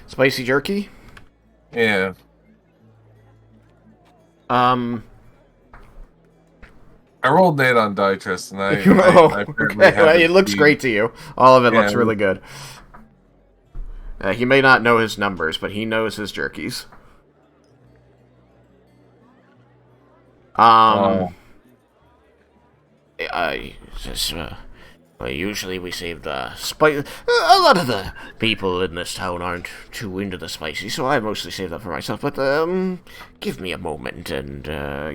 Spicy jerky? Yeah. I rolled an 8 on die test, and I apparently okay. Well, haven't it looks seen- great to you. All of it looks Yeah. really good. He may not know his numbers, but he knows his jerkies. Well, usually we save the spice. A lot of the people in this town aren't too into the spicy, so I mostly save that for myself. But give me a moment, and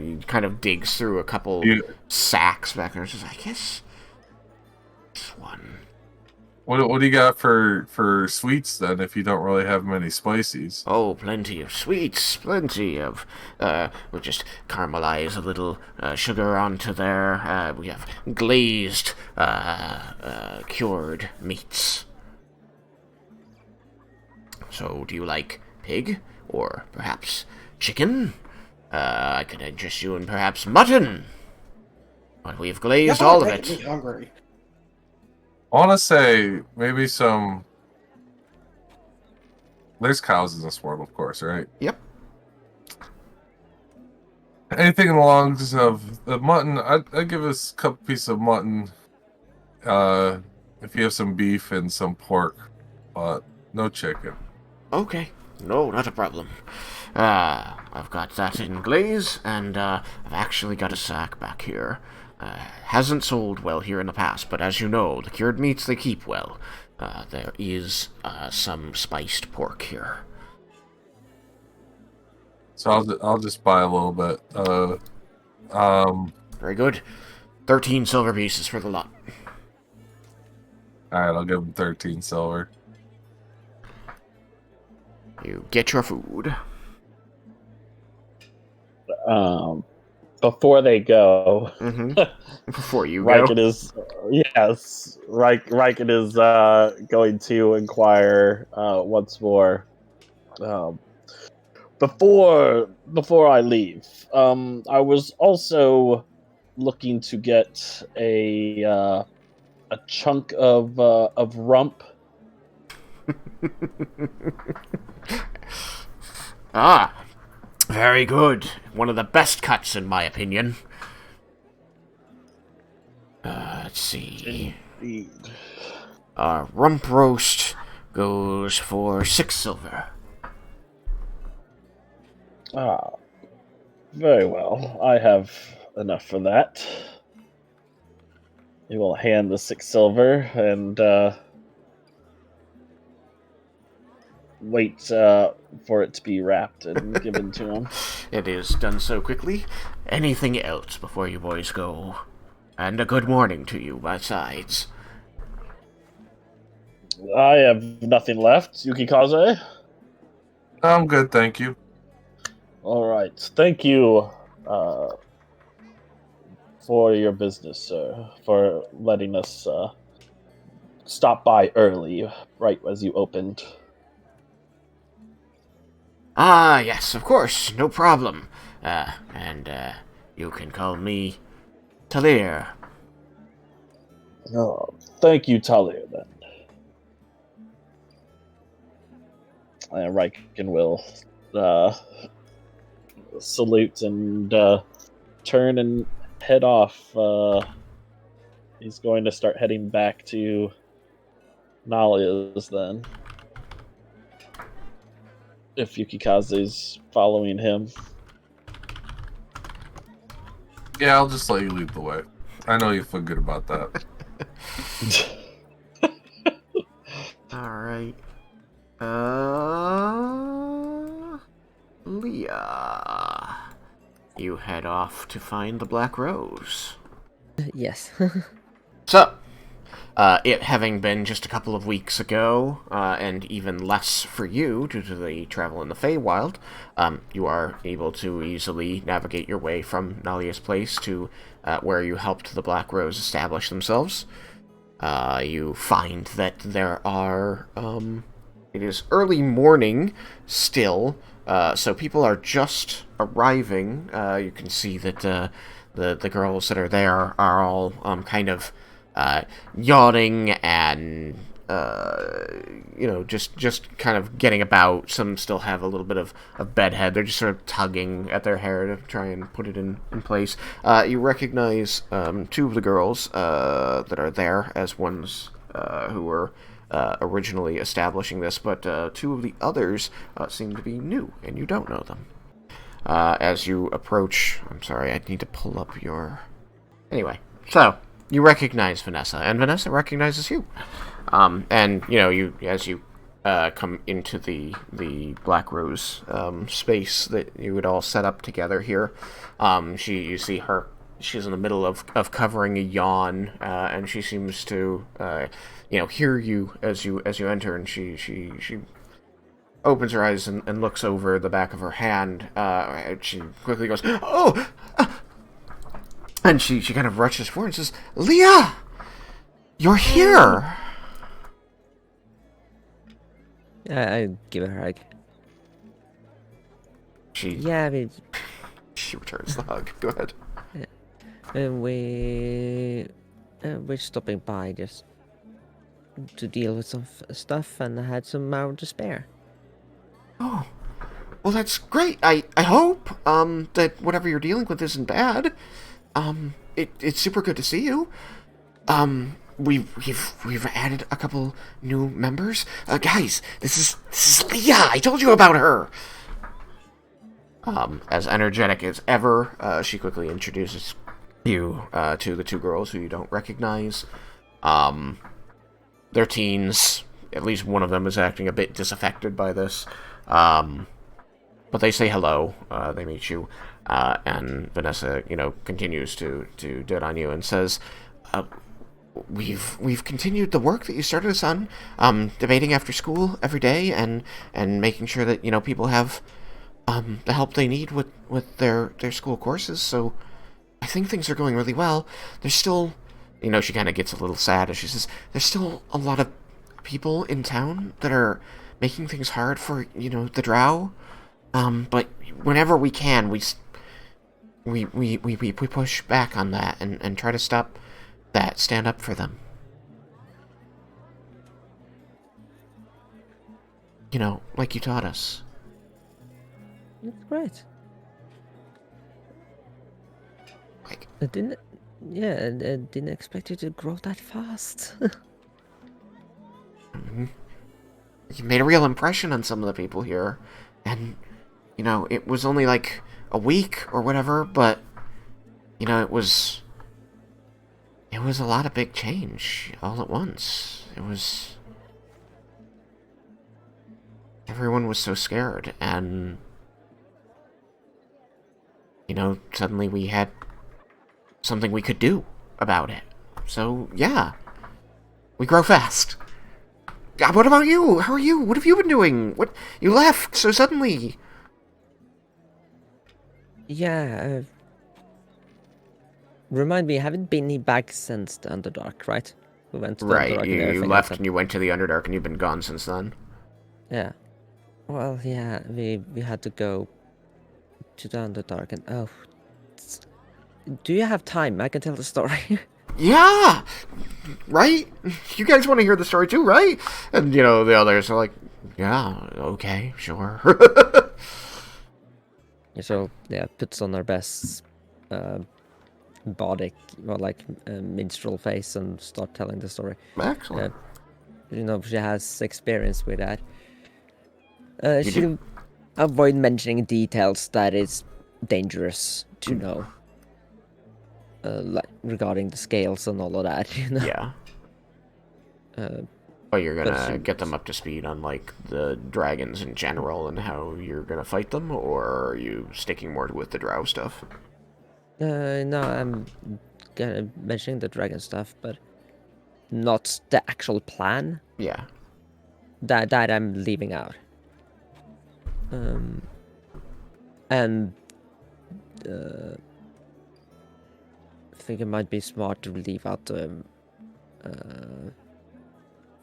he kind of digs through a couple sacks back there. Says, I guess one. What do you got for sweets then? If you don't really have many spices. Oh, plenty of sweets, plenty of. We'll just caramelize a little sugar onto there. We have glazed, cured meats. So, do you like pig or perhaps chicken? I could interest you in perhaps mutton. But we've glazed all of it. Me hungry. I want to say maybe some. There's cows in this world, of course, right? Yep. Anything along of the mutton, I'd give us a couple pieces of mutton. If you have some beef and some pork, but no chicken. Okay. No, not a problem. I've got that in glaze, and I've actually got a sack back here. Hasn't sold well here in the past, but as you know, the cured meats, they keep well. There is some spiced pork here. So I'll just buy a little bit. Very good. 13 silver pieces for the lot. Alright, I'll give him 13 silver. You get your food. Before they go, Before you Raiken go. is Raiken is going to inquire once more. Before I leave, I was also looking to get a chunk of rump. Ah, very good. One of the best cuts, in my opinion. Let's see. Indeed. Rump roast goes for 6 silver. Ah, very well. I have enough for that. He will hand the 6 silver and wait for it to be wrapped and given to him. It is done so quickly. Anything else before you boys go? And a good morning to you, besides. I have nothing left, Yukikaze. I'm good, thank you. All right. Thank you for your business, sir, for letting us stop by early, right as you opened. Ah, yes, of course, no problem. And you can call me Talir. Oh, thank you, Talia, then. Raiken will salute and turn and head off. He's going to start heading back to Nalia's then. If Yukikaze's following him. Yeah, I'll just let you lead the way. I know you feel good about that. Alright. Leah. You head off to find the Black Rose. Yes. So, it having been just a couple of weeks ago, and even less for you due to the travel in the Feywild, you are able to easily navigate your way from Nalia's place to where you helped the Black Rose establish themselves. You find that there are, it is early morning still, so people are just arriving. You can see that the girls that are there are all kind of yawning and just kind of getting about. Some still have a little bit of bedhead. They're just sort of tugging at their hair to try and put it in place. You recognize 2 of the girls that are there as ones who were originally establishing this, but 2 of the others seem to be new, and you don't know them. As you approach... I'm sorry, I need to pull up your... Anyway, so... You recognize Vanessa, and Vanessa recognizes you. And, as you come into the Black Rose space that you would all set up together here, you see her she's in the middle of covering a yawn, and she seems to hear you as you enter, and she opens her eyes and looks over the back of her hand. She quickly goes, "Oh!" And she kind of rushes forward and says, "Leah, you're here!" I give her a hug. Yeah, she returns the hug. Go ahead. We're stopping by just to deal with some stuff, and I had some hour to spare. Oh, well, that's great. I hope that whatever you're dealing with isn't bad. It's super good to see you. We've added a couple new members. Guys, this is Leah. I told you about her. As energetic as ever, she quickly introduces you to the two girls who you don't recognize. They're teens. At least one of them is acting a bit disaffected by this. But they say hello. They meet you. And Vanessa, continues to dote on you and says, We've continued the work that you started us on, debating after school every day and making sure that, people have the help they need with their school courses, so I think things are going really well. There's still, she kind of gets a little sad as she says, there's still a lot of people in town that are making things hard for, the drow, but whenever we can, we push back on that and try to stop that, stand up for them. Like you taught us. That's great. Like, I didn't expect you to grow that fast. You made a real impression on some of the people here, and it was only like a week or whatever, but it was a lot of big change all at once. Everyone was so scared, and suddenly we had something we could do about it. So yeah, we grow fast. What about you? How are you? What have you been doing? You left so suddenly? Yeah, remind me, I haven't been back since the Underdark, right? We went to the Right, Underdark and you everything left like and you went to the Underdark and you've been gone since then. Yeah. Well, yeah, we had to go to the Underdark and do you have time? I can tell the story. Yeah! Right? You guys want to hear the story too, right? And, the others are like, yeah, okay, sure. So, yeah, puts on her best body, or minstrel face and start telling the story. Excellent. She has experience with that. You She do? avoid mentioning details that is dangerous to know. Regarding the scales and all of that, Yeah. You're gonna get them up to speed on, the dragons in general and how you're gonna fight them, or are you sticking more with the drow stuff? No, I'm gonna mentioning the dragon stuff, but not the actual plan. Yeah. That I'm leaving out. And I think it might be smart to leave out the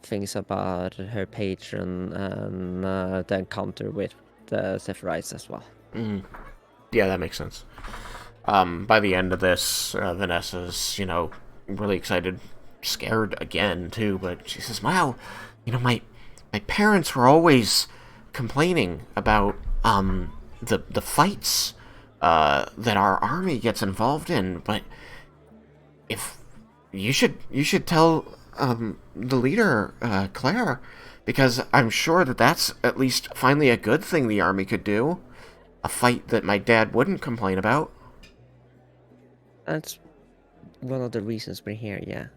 things about her patron and the encounter with the Sephiroths as well. Yeah, that makes sense. By the end of this, Vanessa's, really excited, scared again, too, but she says, wow, my parents were always complaining about, the fights, that our army gets involved in, but if you should tell the leader, Claire, because I'm sure that's at least finally a good thing the army could do. A fight that my dad wouldn't complain about. That's one of the reasons we're here, yeah.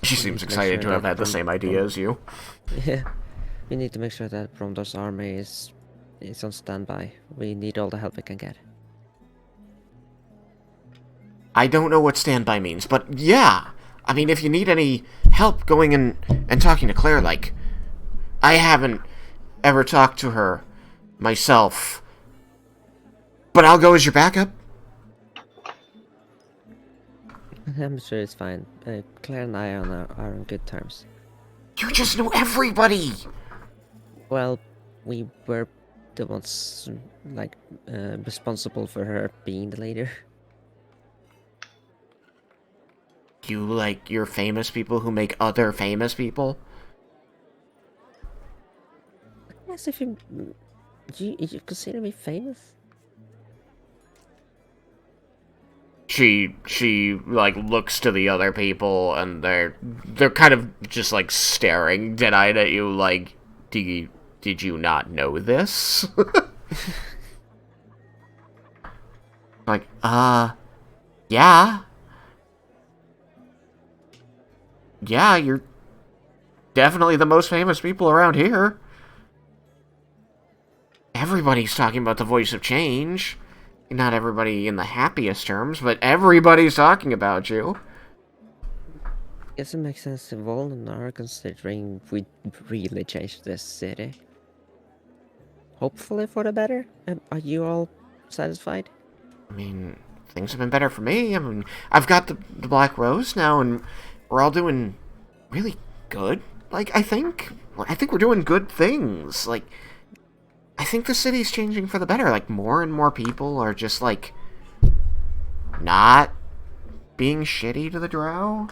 She seems excited to have had the same idea as you. Yeah. We need to make sure that Bromdor's army is on standby. We need all the help we can get. I don't know what standby means, but yeah. I mean, if you need any help going and talking to Claire, like, I haven't ever talked to her myself, but I'll go as your backup. I'm sure it's fine. Claire and I are on good terms. You just know everybody. Well, we were the ones, like, responsible for her being the leader. You, like, you're famous people who make other famous people? Yes, if you consider me famous? She like looks to the other people and they're kind of just like staring dead-eyed at you like, did you not know this? Like, yeah. Yeah, you're definitely the most famous people around here. Everybody's talking about the voice of change. Not everybody in the happiest terms, but everybody's talking about you. Guess it makes sense to Volinar, considering we really changed this city. Hopefully for the better. Are you all satisfied? I mean, things have been better for me. I mean, I've got the Black Rose now, and we're all doing really good. Like, I think we're doing good things. Like, I think the city's changing for the better. Like, more and more people are just, like, not being shitty to the drow.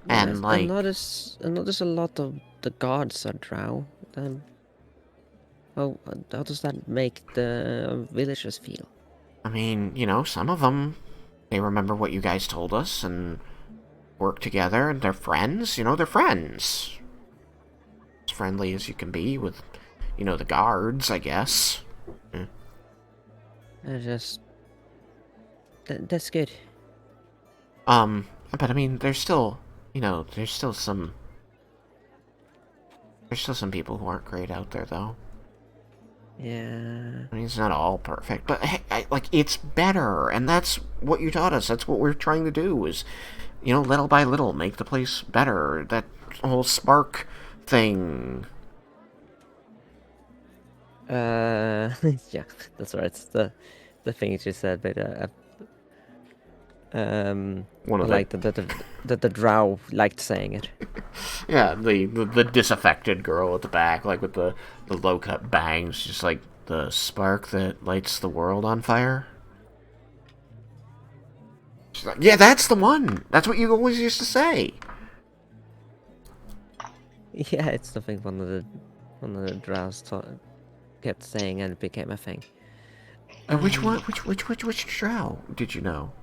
And, yes, like... I notice a lot of the guards are drow. How does that make the villagers feel? I mean, you know, some of them, they remember what you guys told us and work together, and they're friends. You know, they're friends. As friendly as you can be with, you know, the guards, I guess. Yeah. That's good. But I mean, there's still, you know, there's still some people who aren't great out there, though. Yeah. I mean, it's not all perfect, but hey, like, it's better, and that's what you taught us. That's what we're trying to do, is, you know, little by little, make the place better. That whole spark thing. Yeah, that's right. It's the things you said, but One I of like that the drow liked saying it. Yeah, the disaffected girl at the back, like with the low cut bangs, just like the spark that lights the world on fire. She's like, yeah, that's the one. That's what you always used to say. Yeah, it's something one of the drows kept saying, and it became a thing. Which one? Which drow did you know?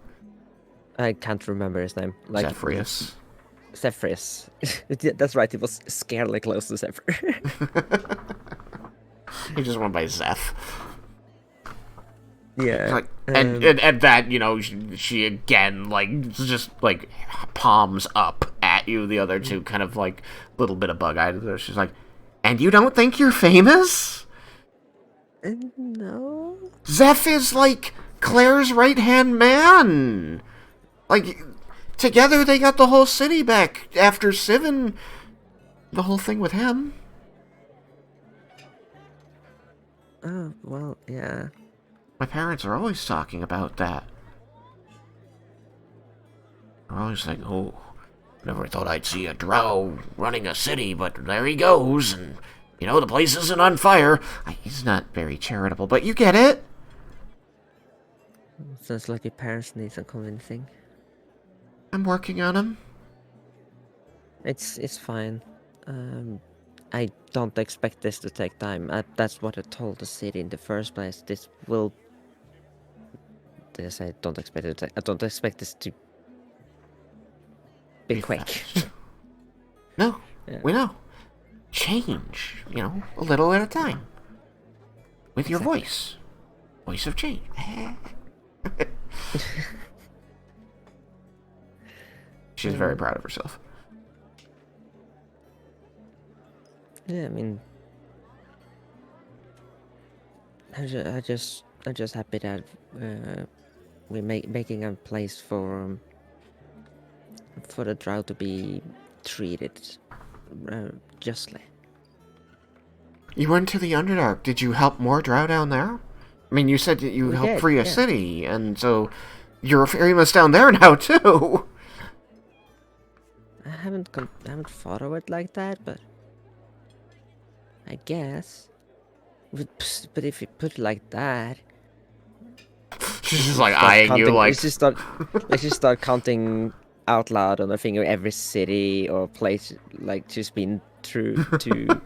I can't remember his name. Like Zephyrius. Zephyrius. That's right. It was scarily close to Zephyr. He just went by Zeph. Yeah. Like, and that, you know, she again, like, just, like, palms up at you, the other two, kind of, like, a little bit of bug-eyed. She's like, and you don't think you're famous? No. Zeph is, like, Claire's right-hand man. Like, together they got the whole city back after Sivan, the whole thing with him. Oh, well, yeah. My parents are always talking about that. They're always like, oh, never thought I'd see a drow running a city, but there he goes, and, you know, the place isn't on fire. He's not very charitable, but you get it. Sounds like your parents need some convincing. I'm working on him. It's fine. I don't expect this to take time. That's what I told the city in the first place. This will. I don't expect it. I don't expect this to be quick. Fast. No, yeah. We know. Change, you know, a little at a time. With your voice. Voice of change. She's very proud of herself. Yeah, I mean, I'm just happy that we're making a place for the drow to be treated justly. You went to the Underdark. Did you help more drow down there? I mean, you said that you We helped did, free a yeah. city, and so you're famous down there now too. I haven't thought of it like that, but I guess. But if you put it like that, She's just like eyeing you like. let's just start counting out loud on her finger every city or place like she's been through to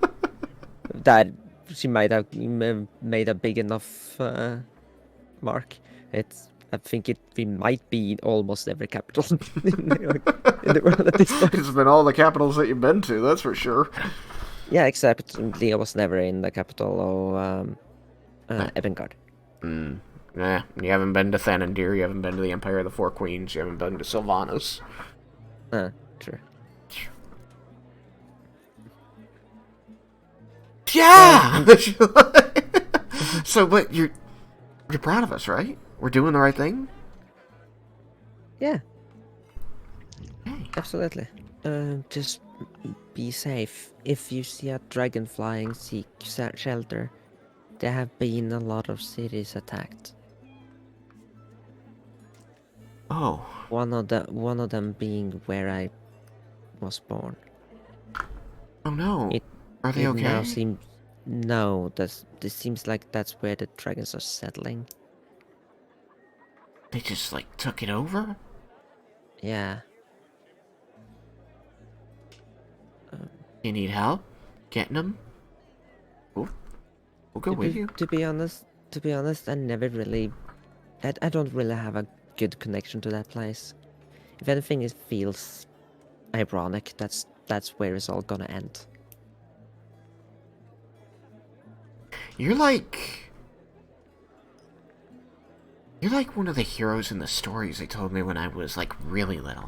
that she might have made a big enough mark. I think we might be in almost every capital in the world at this point. It's been all the capitals that you've been to, that's for sure. Yeah, except Leo was never in the capital of Evangard. Nah, you haven't been to Thanandir, you haven't been to the Empire of the Four Queens, you haven't been to Sylvanas. True. Yeah! So, but you're proud of us, right? We're doing the right thing? Yeah, Hey. absolutely. Just be safe. If you see a dragon flying, seek shelter. There have been a lot of cities attacked. Oh. One of them being where I was born. Oh no. Are they It okay? now seems no. This seems like that's where the dragons are settling. They just, like, took it over? Yeah. You need help? Getting them? We'll go with you. To be honest, I never really, I don't really have a good connection to that place. If anything, it feels ironic. That's where it's all gonna end. You're like one of the heroes in the stories they told me when I was, like, really little.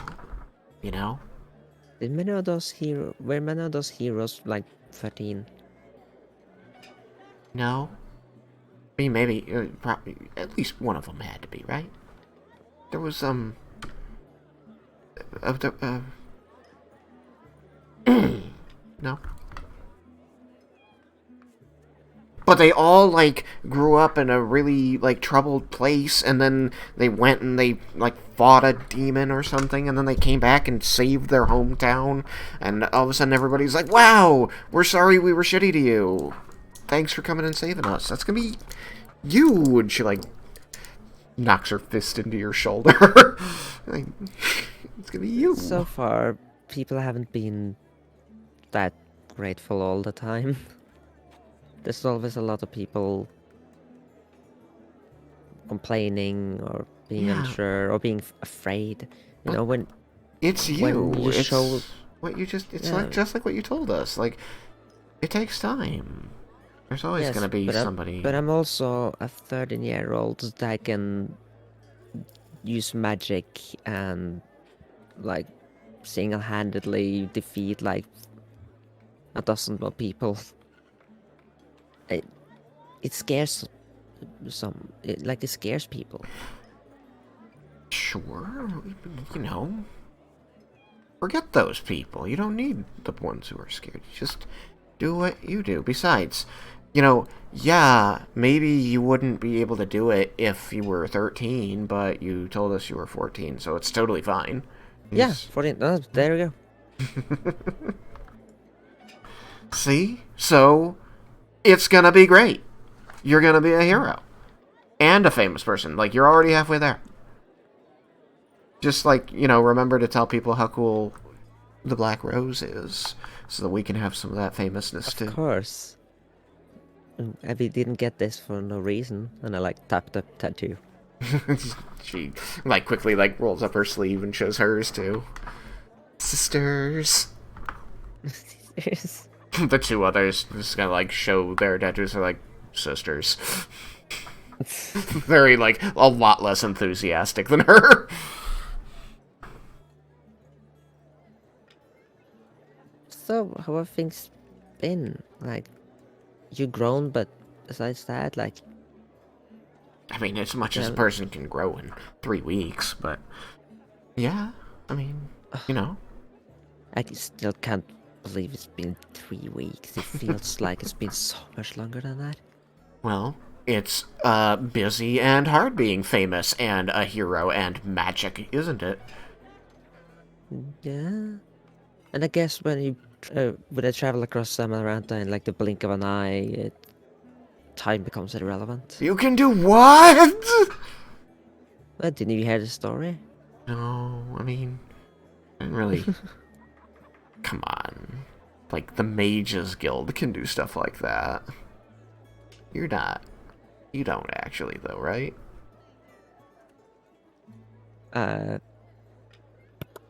You know? Were many of those heroes like 13? No? I mean, maybe, probably, at least one of them had to be, right? There was, no. But they all, like, grew up in a really, like, troubled place, and then they went and they, like, fought a demon or something, and then they came back and saved their hometown, and all of a sudden everybody's like, wow, we're sorry we were shitty to you. Thanks for coming and saving us. That's gonna be you. And she, like, knocks her fist into your shoulder. Like, it's gonna be you. So far, people haven't been that grateful all the time. There's always a lot of people complaining or being unsure or being afraid. You know, when it's you. When you it's show what you just. It's like just like what you told us. Like, it takes time. There's always gonna be somebody. But I'm also a 13-year-old that can use magic and like single-handedly defeat like a dozen more people. It scares it scares people. Sure, you know. Forget those people. You don't need the ones who are scared. Just do what you do. Besides, you know, yeah, maybe you wouldn't be able to do it if you were 13, but you told us you were 14, so it's totally fine. Yeah, 14. Oh, there we go. See? So, it's gonna be great. You're gonna be a hero. And a famous person. Like, you're already halfway there. Just, like, you know, remember to tell people how cool the Black Rose is, so that we can have some of that famousness, too. Of course. I didn't get this for no reason, and I, like, tapped the tattoo. She, like, quickly, like, rolls up her sleeve and shows hers, too. Sisters. Sisters. The two others just gonna, like, show their tattoos are, like, sisters. Very, like, a lot less enthusiastic than her. So, how have things been? Like, you grown, but besides that, like, I mean, as much as a person can grow in 3 weeks, but yeah, I mean, you know. I still can't believe it's been 3 weeks. It feels like it's been so much longer than that. Well, it's busy and hard being famous and a hero and magic, isn't it? Yeah. And I guess when I travel across Amaranta in like the blink of an eye, time becomes irrelevant. You can do what? Didn't you hear the story? No, I mean, I didn't really. Come on. Like, the Mages Guild can do stuff like that. You're not. You don't actually, though, right?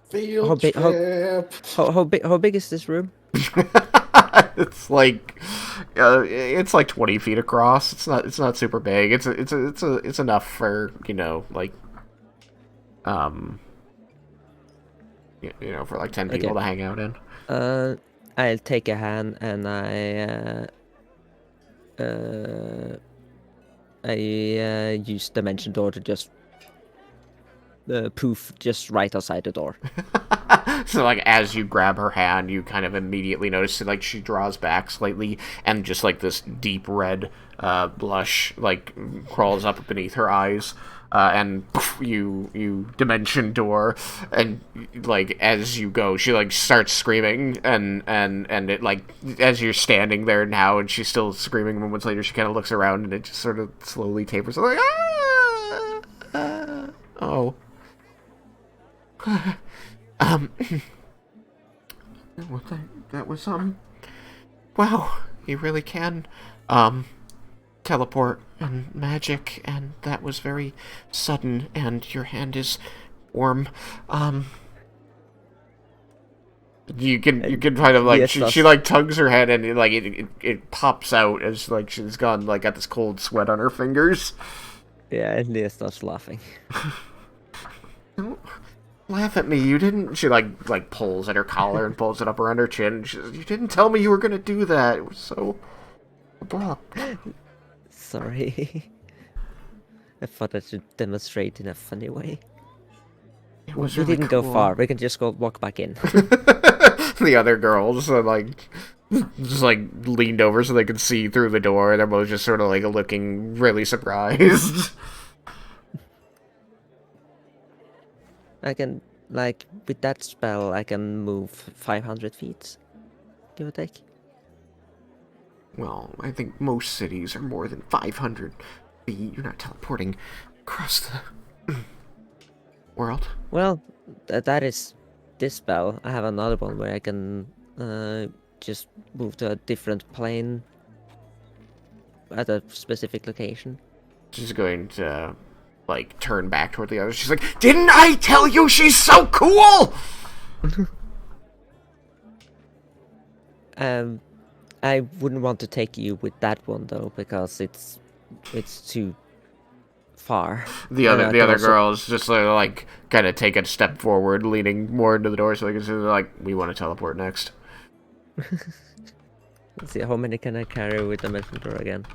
Field trip. How big is this room? It's like 20 feet across. It's not super big. It's enough for, you know, like for like 10 people to hang out in. I'll take a hand and I use Dimension Door to just poof just right outside the door. So, like, as you grab her hand, you kind of immediately notice that, like, she draws back slightly, and just, like, this deep red blush, like, crawls up beneath her eyes, and poof, you dimension door, and, like, as you go, she, like, starts screaming, and it, like, as you're standing there now, and she's still screaming moments later, she kind of looks around, and it just sort of slowly tapers, like, oh. That was, wow, you really can, teleport and magic, and that was very sudden, and your hand is warm, you can kind of, like, yes, she like, tugs her head, and, it pops out as, like, she's gone, like, got this cold sweat on her fingers. Yeah, and Leah starts laughing. Don't laugh at me, you didn't... She, like pulls at her collar and pulls it up around her chin. She says, you didn't tell me you were gonna do that. It was so abrupt. Sorry. I thought I should demonstrate in a funny way. It was We really didn't cool. go far. We can just walk back in. The other girls are, like, just, like, leaned over so they could see through the door. They're both just sort of, like, looking really surprised. I can, like, with that spell, I can move 500 feet, give or take. Well, I think most cities are more than 500 feet. You're not teleporting across the world. Well, that is this spell. I have another one where I can just move to a different plane at a specific location. She's going to, like, turn back toward the others. She's like, didn't I tell you she's so cool? I wouldn't want to take you with that one though, because it's too far. The other girls just like kind of take a step forward, leaning more into the door, so they can see, like, we want to teleport next. Let's see, how many can I carry with the Dimension Door again?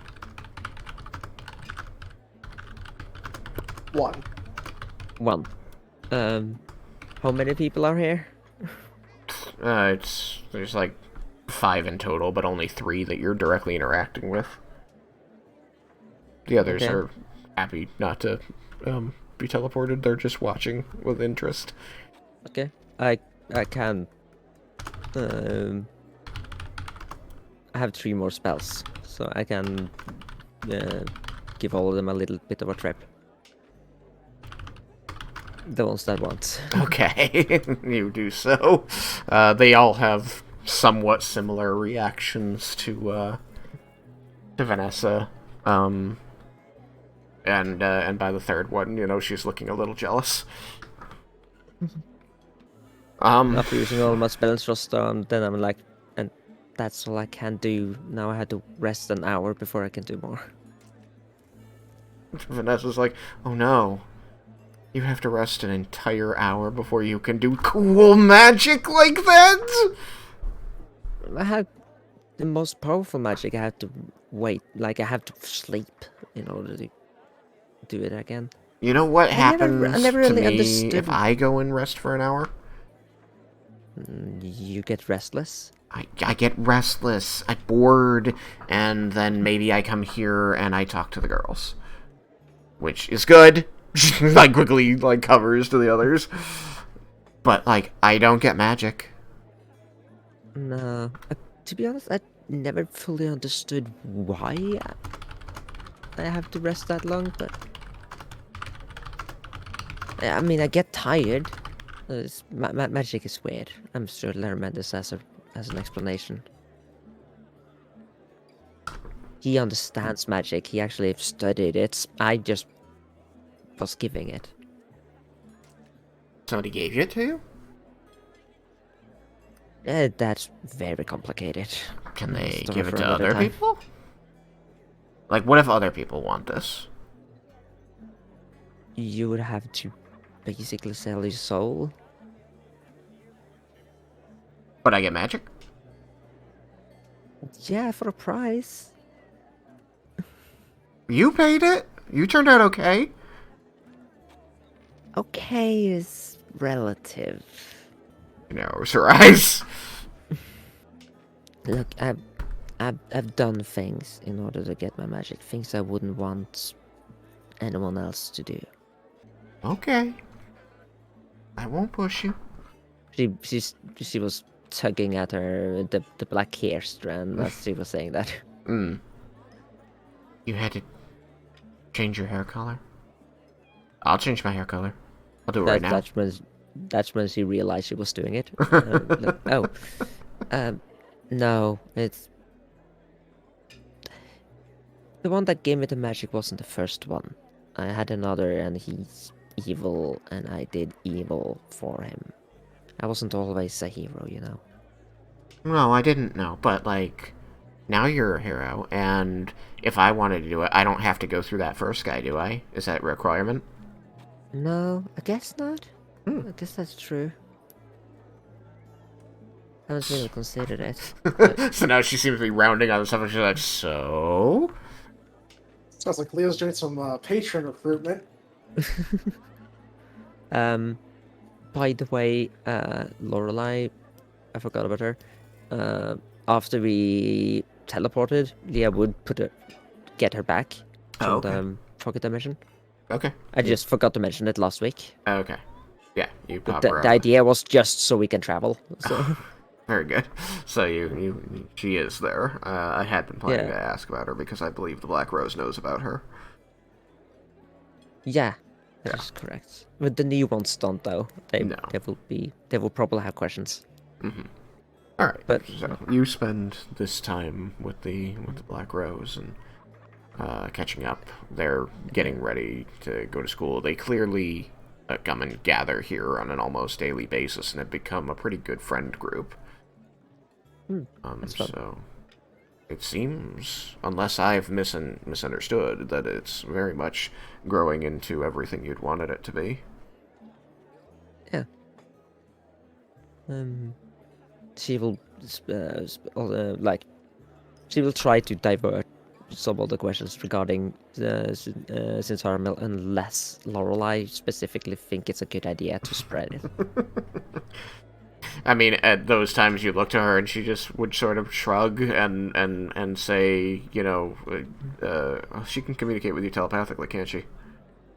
1. 1. How many people are here? There's like 5 in total, but only 3 that you're directly interacting with. The others are happy not to be teleported. They're just watching with interest. Okay, I can. I have 3 more spells, so I can give all of them a little bit of a trip. The ones that want. Okay, you do so. They all have somewhat similar reactions to Vanessa. And by the third one, you know, she's looking a little jealous. After using all my spells just then I'm like, and that's all I can do. Now I had to rest an hour before I can do more. Vanessa's like, oh no. You have to rest an entire hour before you can do cool magic like that? I have the most powerful magic. I have to wait, like I have to sleep in order to do it again. You know what happens I never to really me understood. if I go and rest for an hour? You get restless. I get restless, I bored, and then maybe I come here and I talk to the girls. Which is good. Like, quickly, like, covers to the others. But, like, I don't get magic. No. To be honest, I never fully understood why I have to rest that long, but... I mean, I get tired. Magic is weird. I'm sure Laramentus has an explanation. He understands magic. He actually studied it. I just was giving it. Somebody gave it to you? That's very complicated. Can they Story give it for to another other time. people? Like, what if other people want this? You would have to basically sell your soul. But I get magic? Yeah, for a price. You paid it? You turned out okay? Okay is relative. You know, her eyes. Look, I've done things in order to get my magic. Things I wouldn't want anyone else to do. Okay. I won't push you. She was tugging at the black hair strand as she was saying that. You had to change your hair color? I'll change my hair color. I'll do it right now. That's when she realized she was doing it. No, it's the one that gave me the magic wasn't the first one. I had another, and he's evil, and I did evil for him. I wasn't always a hero, you know. No, I didn't know, but, like, now you're a hero, and if I wanted to do it, I don't have to go through that first guy, do I? Is that a requirement? No, I guess not. I guess that's true. I haven't really considered it. But... So now she seems to be rounding on stuff, and she's like, so? Sounds like Leo's doing some patron recruitment. By the way, Lorelei, I forgot about her. After we teleported, Leah would get her back to the pocket dimension. Okay. I just forgot to mention it last week. Okay. Yeah, you pop But her the up. idea was just so we can travel. So. Very good. So she is there. I had been planning Yeah. to ask about her because I believe the Black Rose knows about her. Yeah, that's correct. But the new ones don't, though. They will probably have questions. Mm-hmm. All right. But so you spend this time with the Black Rose and catching up. They're getting ready to go to school. They clearly come and gather here on an almost daily basis and have become a pretty good friend group. That's fun. So it seems, unless I've misunderstood, that it's very much growing into everything you'd wanted it to be. Yeah. She will, she will try to divert some of the questions regarding Sinsaramil unless Lorelei specifically think it's a good idea to spread it. I mean, at those times you look to her and she just would sort of shrug and say, you know, she can communicate with you telepathically, can't she?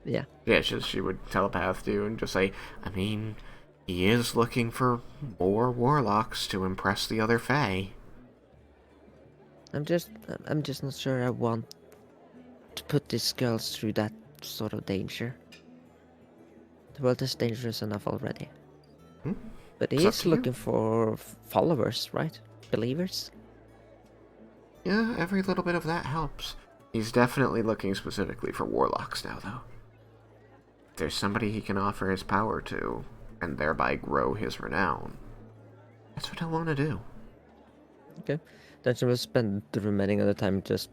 Yeah. Yeah, she would telepath to you and just say, I mean, he is looking for more warlocks to impress the other Fae. I'm just not sure I want to put these girls through that sort of danger. The world is dangerous enough already. But he is looking for followers, right? Believers? Yeah, every little bit of that helps. He's definitely looking specifically for warlocks now, though. If there's somebody he can offer his power to, and thereby grow his renown, that's what I want to do. Okay. Then she will spend the remaining of the time just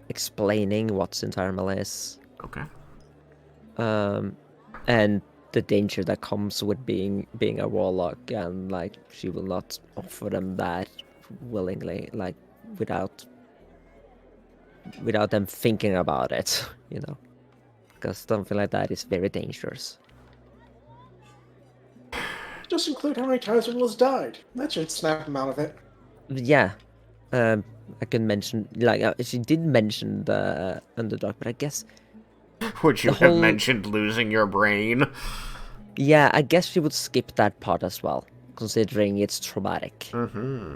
explaining what Sinsaramil is. Okay. And the danger that comes with being a warlock, and like she will not offer them that willingly, like without them thinking about it, you know. because something like that is very dangerous. Just include how many times Will's died. That should snap him out of it. Yeah, I can mention, like, she did mention the underdog, but I guess... Would you have mentioned losing your brain? Yeah, I guess she would skip that part as well, considering it's traumatic. Mm-hmm.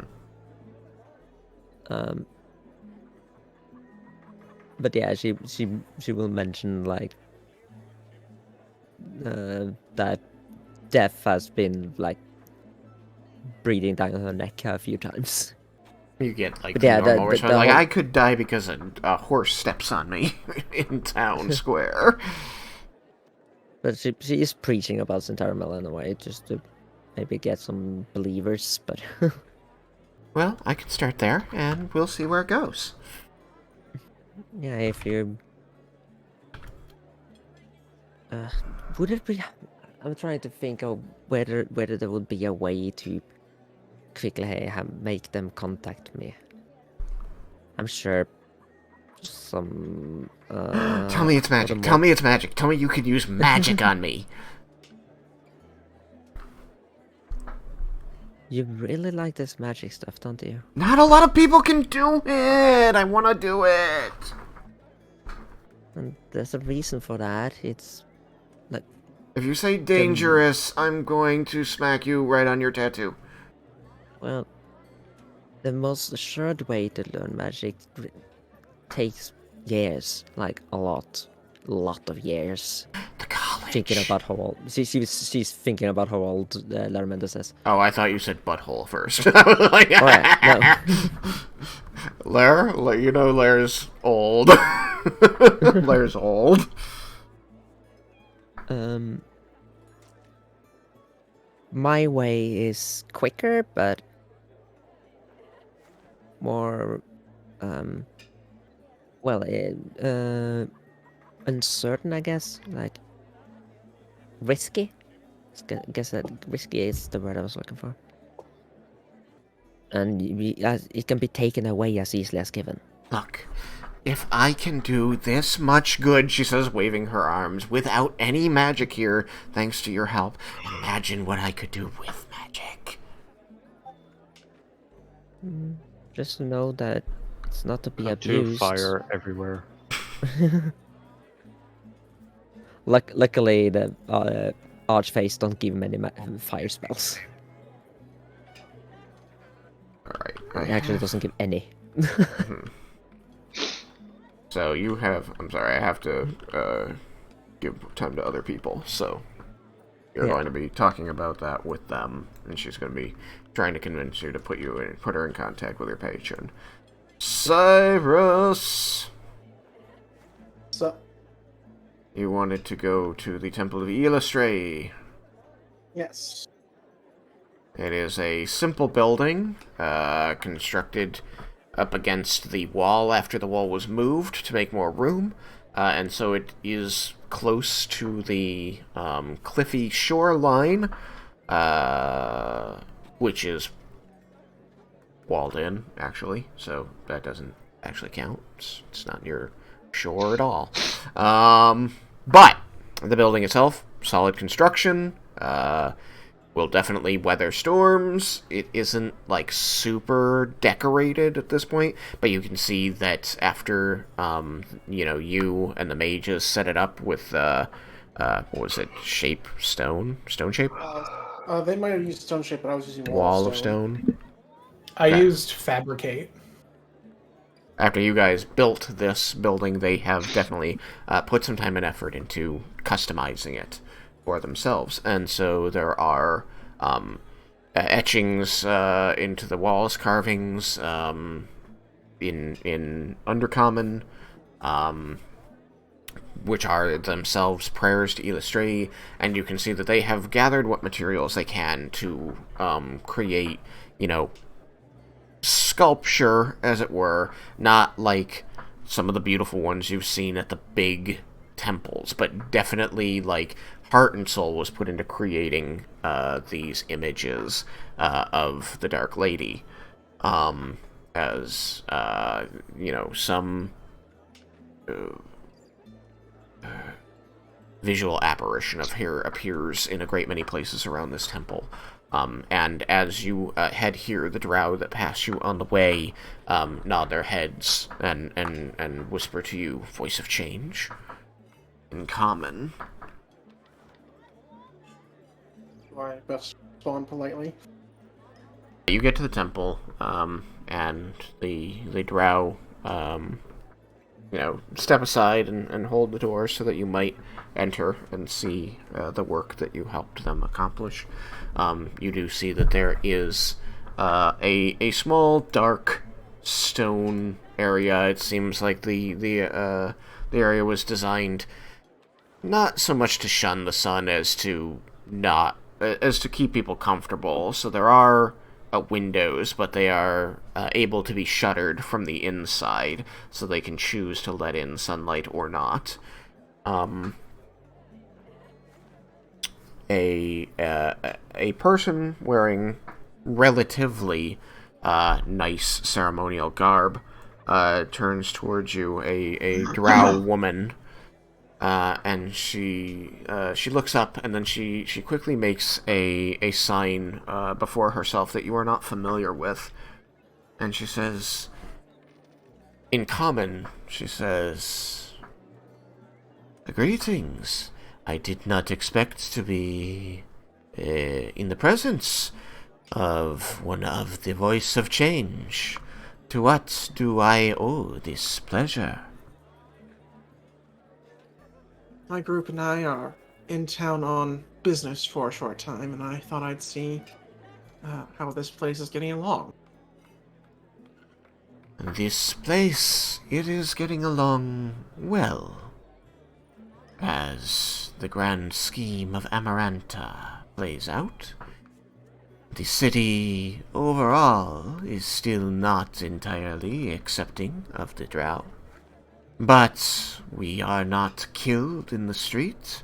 But yeah, she will mention, like, that death has been, like, breathing down her neck a few times. You get, like, but the yeah, normal response, like, whole... I could die because a horse steps on me in town square. But she is preaching about Centaurimel in a way, just to maybe get some believers, but... Well, I can start there, and we'll see where it goes. Yeah, if you... would it be... I'm trying to think of whether there would be a way to quickly make them contact me. I'm sure some... Tell me it's magic. Tell me it's magic. Tell me you could use magic on me. You really like this magic stuff, don't you? Not a lot of people can do it. I want to do it. And there's a reason for that. It's like... If you say dangerous, I'm going to smack you right on your tattoo. Well, the most assured way to learn magic takes years, like a lot of years. The college. Thinking about how old she's thinking about how old Larmenda says. Oh, I thought you said butthole first. I was like, no. Lair, you know Lair's old. Lair's old. My way is quicker, but more uncertain, I guess. Like risky. I guess that risky is the word I was looking for. And it can be taken away as easily as given. Look, if I can do this much good, she says, waving her arms, without any magic here, thanks to your help, imagine what I could do with magic. Just know that it's not to be abused. Fire everywhere. Luckily, the Archface don't give many fire spells. Alright. It actually doesn't give any. So you have... I'm sorry, I have to give time to other people, so... You're going to be talking about that with them, and she's going to be trying to convince you to put her in contact with your patron. Cyrus! So, You wanted to go to the Temple of Illustrae. yes. It is a simple building, constructed up against the wall after the wall was moved to make more room, and so it is close to the cliffy shoreline, which is walled in, actually, so that doesn't actually count. It's not near shore at all. But the building itself, solid construction, will definitely weather storms. It isn't, like, super decorated at this point, but you can see that after, you and the mages set it up with, what was it, stone shape? They might have used stone shape, but I was using wall of stone. I used fabricate. After you guys built this building, they have definitely put some time and effort into customizing it for themselves. And so there are etchings into the walls, carvings in Undercommon, which are themselves prayers to Illustrae, and you can see that they have gathered what materials they can to create, sculpture, as it were, not like some of the beautiful ones you've seen at the big temples, but definitely, like, heart and soul was put into creating these images of the Dark Lady, as, some... visual apparition of here appears in a great many places around this temple. And as you head here, the drow that pass you on the way nod their heads and whisper to you, "Voice of change," in common. Do I best respond politely? You get to the temple, and the drow, step aside and hold the door so that you might enter and see the work that you helped them accomplish. You do see that there is a small, dark stone area. It seems like the area was designed not so much to shun the sun as to keep people comfortable. So there are windows, but they are able to be shuttered from the inside, so they can choose to let in sunlight or not. A person wearing relatively nice ceremonial garb turns towards you, a drow woman, and she looks up, and then she quickly makes a sign before herself that you are not familiar with, and she says, in common, she says, "Greetings. I did not expect to be in the presence of one of the Voice of Change. To what do I owe this pleasure?" My group and I are in town on business for a short time, and I thought I'd see how this place is getting along. This place, it is getting along well. As the grand scheme of Amaranta plays out, the city overall is still not entirely accepting of the drow. But we are not killed in the street.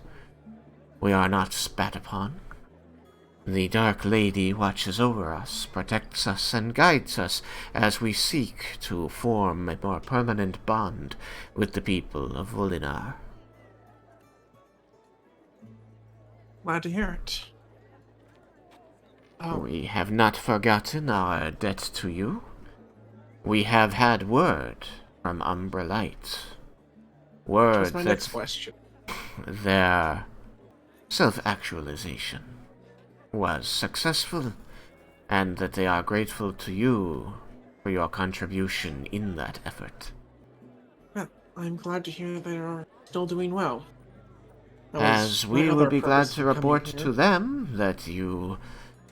We are not spat upon. The Dark Lady watches over us, protects us, and guides us as we seek to form a more permanent bond with the people of Volinar. Glad to hear it. We have not forgotten our debt to you. We have had word from Umbra Light. Word my that next question. their self-actualization was successful, and that they are grateful to you for your contribution in that effort. Well, I'm glad to hear they are still doing well. As we will be glad to report to them that you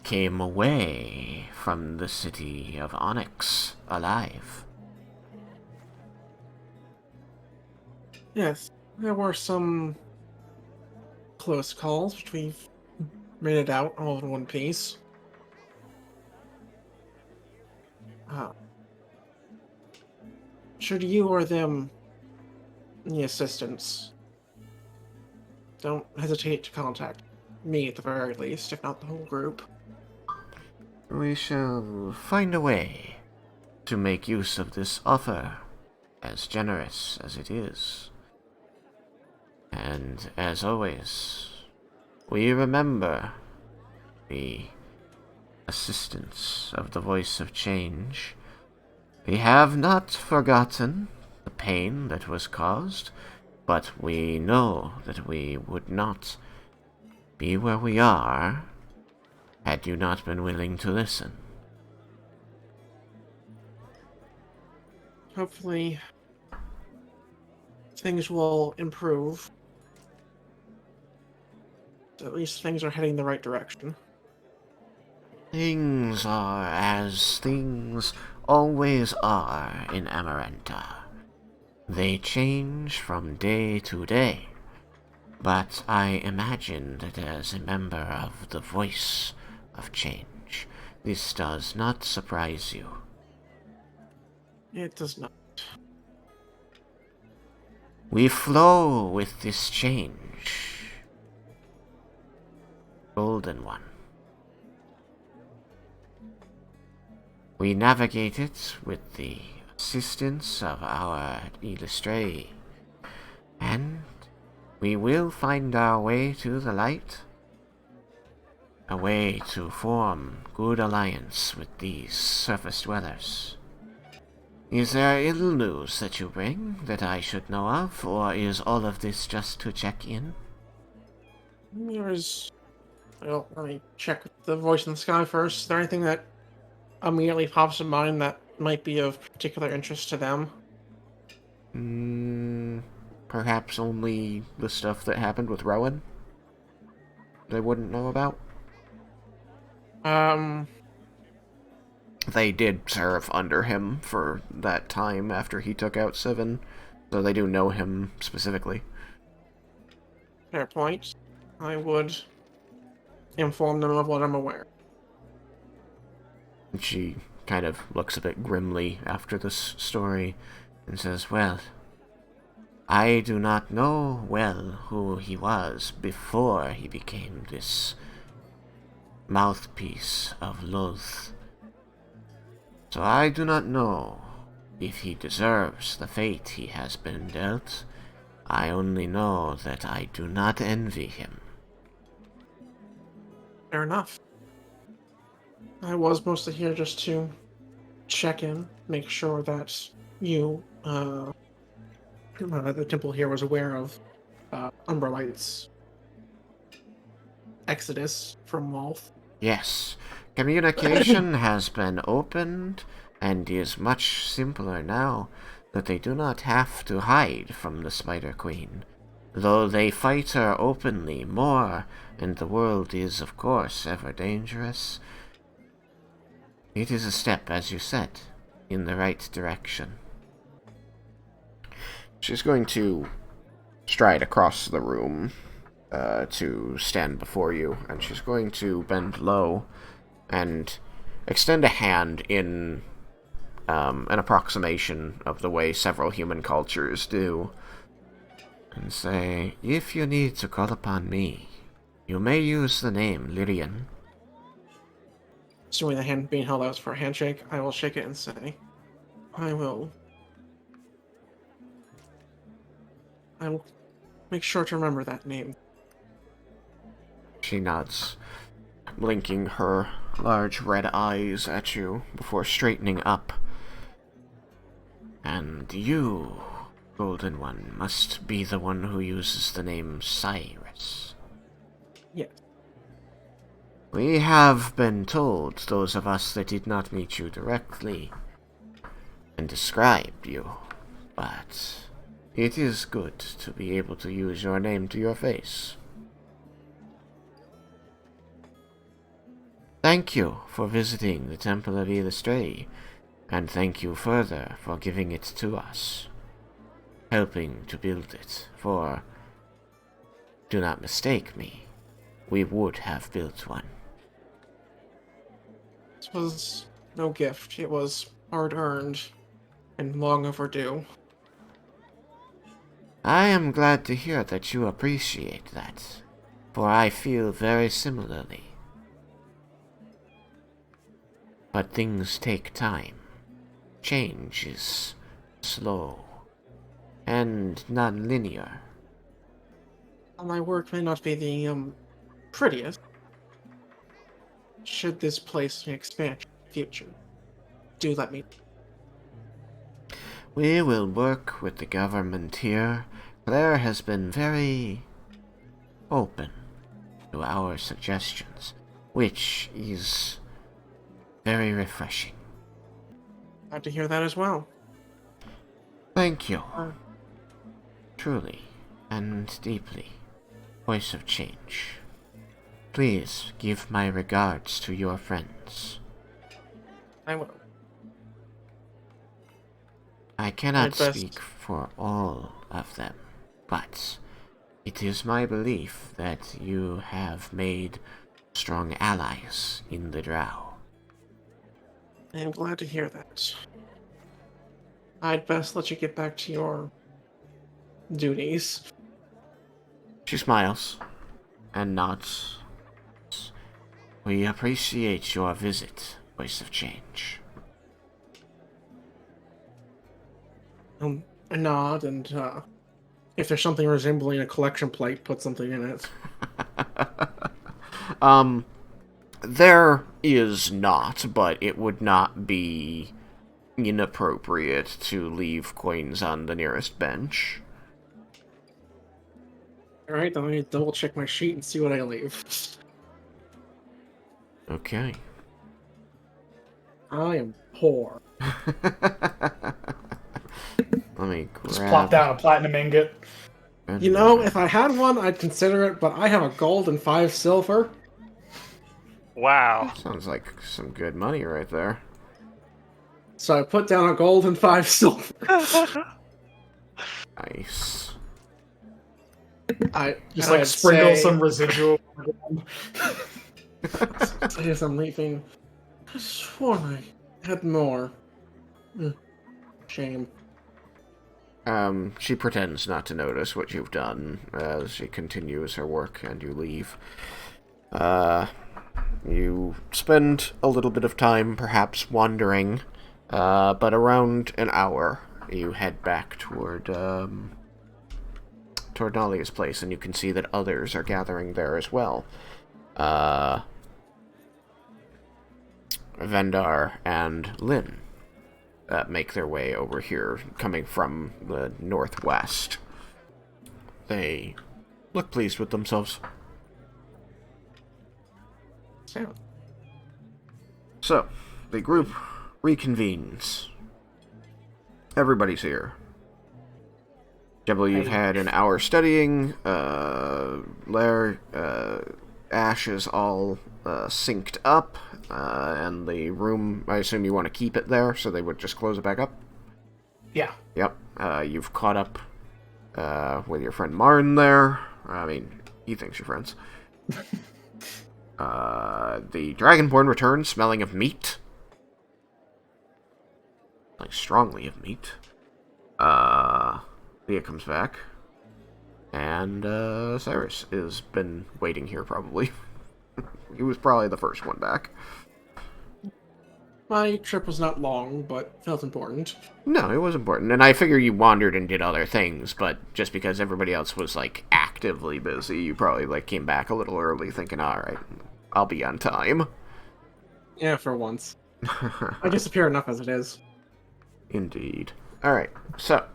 came away from the city of Onyx alive. Yes, there were some close calls, which we've made it out all in one piece. Should you or them need assistance, don't hesitate to contact me at the very least, if not the whole group. We shall find a way to make use of this offer, as generous as it is. And as always, we remember the assistance of the Voice of Change. We have not forgotten the pain that was caused, but we know that we would not be where we are had you not been willing to listen. Hopefully, things will improve. At least things are heading the right direction. Things are as things always are in Amaranta. They change from day to day, but I imagine that as a member of the Voice of Change, this does not surprise you. It does not. We flow with this change. Golden One. We navigate it with the assistance of our Illustray, and We will find our way to the light. A way to form good alliance with these surface dwellers. Is there ill news that you bring that I should know of, or is all of this just to check in? Well, let me check the voice in the sky first. Is there anything that immediately pops in mind that might be of particular interest to them? Perhaps only the stuff that happened with Rowan? They wouldn't know about? They did serve under him for that time after he took out Seven, so they do know him specifically. Fair point. I would inform them of what I'm aware. She kind of looks a bit grimly after this story and says, well, I do not know well who he was before he became this mouthpiece of Luth. So I do not know if he deserves the fate he has been dealt. I only know that I do not envy him. Fair enough. I was mostly here just to check in, make sure that you, the temple here was aware of Umberlight's exodus from Walth. Yes, communication has been opened and is much simpler now that they do not have to hide from the Spider Queen. Though they fight her openly more, and the world is, of course, ever dangerous, it is a step, as you said, in the right direction. She's going to stride across the room to stand before you, and she's going to bend low and extend a hand in an approximation of the way several human cultures do, and say, if you need to call upon me, you may use the name Lyrian. Assuming the hand being held out for a handshake, I will shake it and say, I will make sure to remember that name. She nods, blinking her large red eyes at you before straightening up. And you, Golden One, must be the one who uses the name Cyrus. Yes. We have been told, those of us that did not meet you directly, and described you, but it is good to be able to use your name to your face. Thank you for visiting the Temple of Illustray, and thank you further for giving it to us, helping to build it, for, do not mistake me, we would have built one. This was no gift. It was hard-earned and long overdue. I am glad to hear that you appreciate that, for I feel very similarly. But things take time. Change is slow and non-linear. My work may not be the prettiest. Should this place an expansion in the future, do let me. We will work with the government here. Claire has been very open to our suggestions, which is very refreshing. Glad to hear that as well. Thank you. Truly and deeply. Voice of Change. Please give my regards to your friends. I will. I cannot My best. speak for all of them, but it is my belief that you have made strong allies in the Drow. I am glad to hear that. I'd best let you get back to your duties. She smiles and nods. We appreciate your visit, Voice of Change. A nod and If there's something resembling a collection plate, put something in it. There is not, but it would not be inappropriate to leave coins on the nearest bench. Alright, then I need to double check my sheet and see what I leave. Okay. I am poor. Let me grab... Just plop down a platinum ingot. You know, if I had one, I'd consider it, but I have a gold and 5 silver. Wow. Sounds like some good money right there. So I put down a gold and 5 silver. Nice. Just like sprinkle some residual. As I'm leaving, I swore I had more. Shame. She pretends not to notice what you've done as she continues her work and you leave. You spend a little bit of time perhaps wandering, but around an hour you head back toward Nalia's place, and you can see that others are gathering there as well. Vendar and Lynn make their way over here, coming from the northwest. They look pleased with themselves. So, the group reconvenes. Everybody's here. Jebel, you've had an hour studying. Lair, Ash is all synced up. And the room, I assume you want to keep it there, so they would just close it back up? Yeah. Yep. You've caught up with your friend Marn there. I mean, he thinks you're friends. The Dragonborn returns, smelling of meat. Like, strongly of meat. Leah comes back. And, Cyrus has been waiting here, probably. He was probably the first one back. My trip was not long, but felt important. No, it was important. And I figure you wandered and did other things, but just because everybody else was, like, actively busy, you probably, like, came back a little early thinking, alright, I'll be on time. Yeah, for once. I disappear enough as it is. Indeed. Alright, so,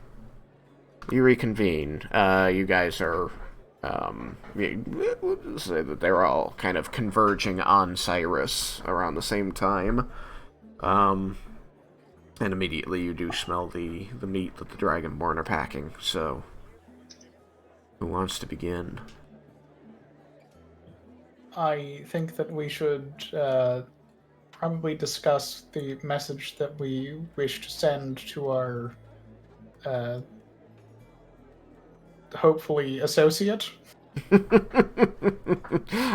you reconvene. You guys are, we'll say that they're all kind of converging on Cyrus around the same time. And immediately you do smell the meat that the Dragonborn are packing, so who wants to begin? I think that we should probably discuss the message that we wish to send to our hopefully associate.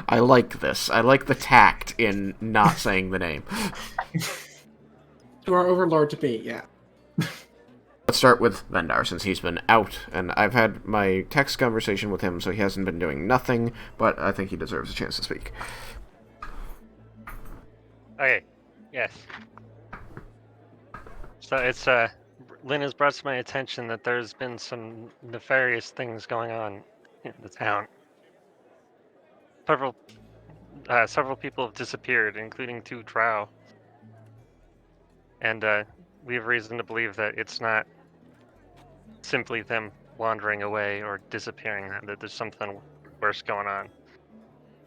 I like this. I like the tact in not saying the name. To our overlord to be, yeah. Let's start with Vendar, since he's been out, and I've had my text conversation with him, so he hasn't been doing nothing, but I think he deserves a chance to speak. Okay, yes. So it's, Lynn has brought to my attention that there's been some nefarious things going on in the town. Several people have disappeared, including 2 drow. And we have reason to believe that it's not simply them wandering away or disappearing, that there's something worse going on.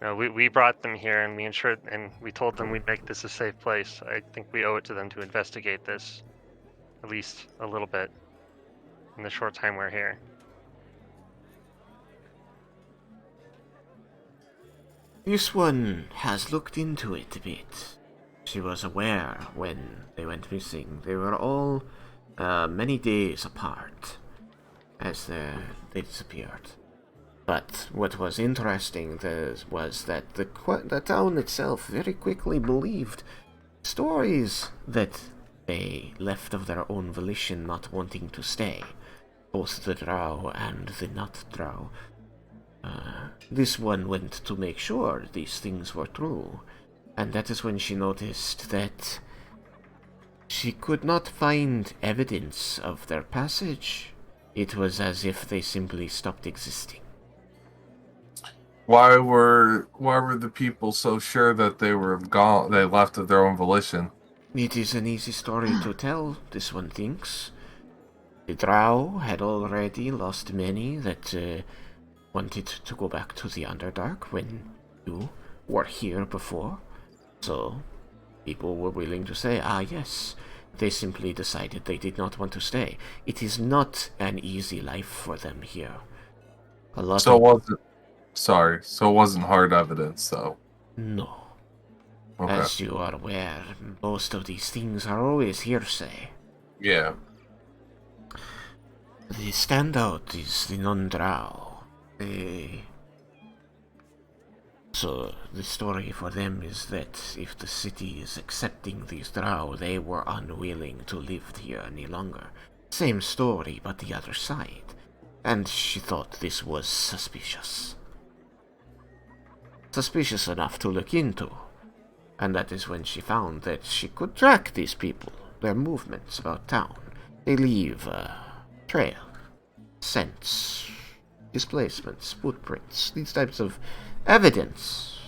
You know, we brought them here and we ensured, and we told them we'd make this a safe place. I think we owe it to them to investigate this, at least a little bit, in the short time we're here. This one has looked into it a bit. She was aware when they went missing. They were all many days apart as they disappeared. But what was interesting was that the town itself very quickly believed stories that they left of their own volition, not wanting to stay. Both the drow and the not drow. This one went to make sure these things were true. And that is when she noticed that she could not find evidence of their passage. It was as if they simply stopped existing. Why were the people so sure that they were gone? They left of their own volition. It is an easy story to tell, this one thinks. The Drow had already lost many that wanted to go back to the Underdark when you were here before. So, people were willing to say, yes. They simply decided they did not want to stay. It is not an easy life for them here. So it wasn't hard evidence, though. No. Okay. As you are aware, most of these things are always hearsay. Yeah. The standout is the non-Drow. So, the story for them is that if the city is accepting these Drow, they were unwilling to live here any longer. Same story, but the other side. And she thought this was suspicious. Suspicious enough to look into. And that is when she found that she could track these people, their movements about town. They leave a trail, scents, displacements, footprints, these types of evidence.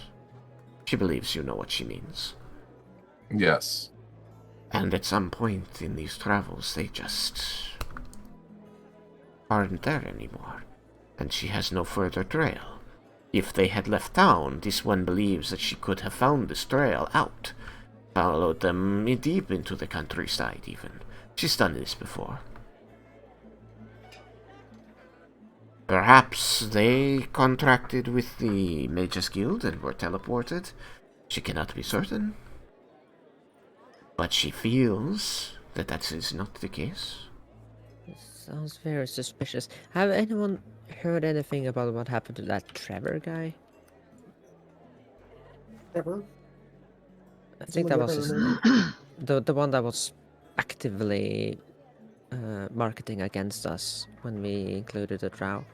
She believes you know what she means. Yes. And at some point in these travels, they just aren't there anymore. And she has no further trail. If they had left town, this one believes that she could have found this trail out. Followed them deep into the countryside, even. She's done this before. Perhaps they contracted with the Mages Guild and were teleported. She cannot be certain. But she feels that that is not the case. Sounds very suspicious. Have anyone heard anything about what happened to that Trevor guy? Ever? I think that was the one that was actively marketing against us when we included a drow.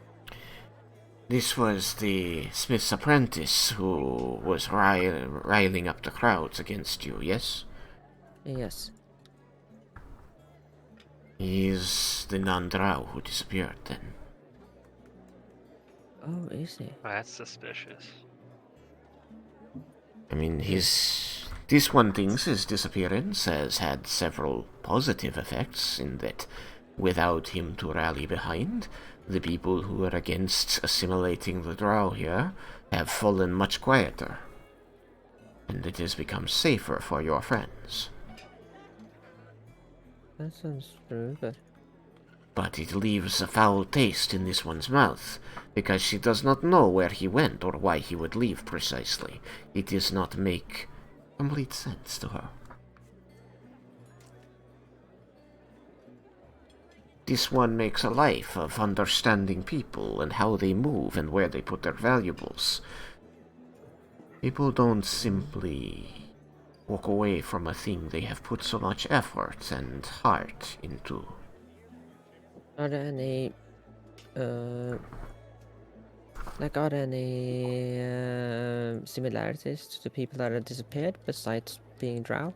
This was the Smith's apprentice who was riling up the crowds against you, yes? Yes. He's the non-drow who disappeared then. Oh, is he? That's suspicious. I mean, this one thinks his disappearance has had several positive effects in that without him to rally behind, the people who are against assimilating the drow here have fallen much quieter. And it has become safer for your friends. That sounds true, but... But it leaves a foul taste in this one's mouth, because she does not know where he went or why he would leave precisely. It does not make complete sense to her. This one makes a life of understanding people and how they move and where they put their valuables. People don't simply walk away from a thing they have put so much effort and heart into. Are there any... are there any similarities to the people that have disappeared besides being drow?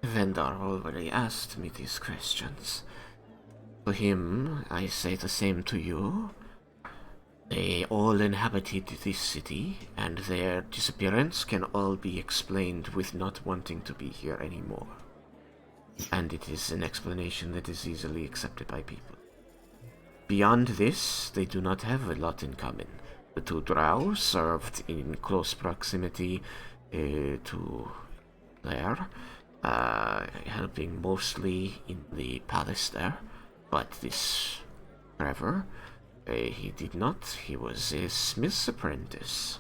Vendar already asked me these questions. To him, I say the same to you. They all inhabited this city, and their disappearance can all be explained with not wanting to be here anymore. And it is an explanation that is easily accepted by people. Beyond this, they do not have a lot in common. The two drow served in close proximity to Claire, helping mostly in the palace there. But this Trevor, he did not. He was a Smith's apprentice.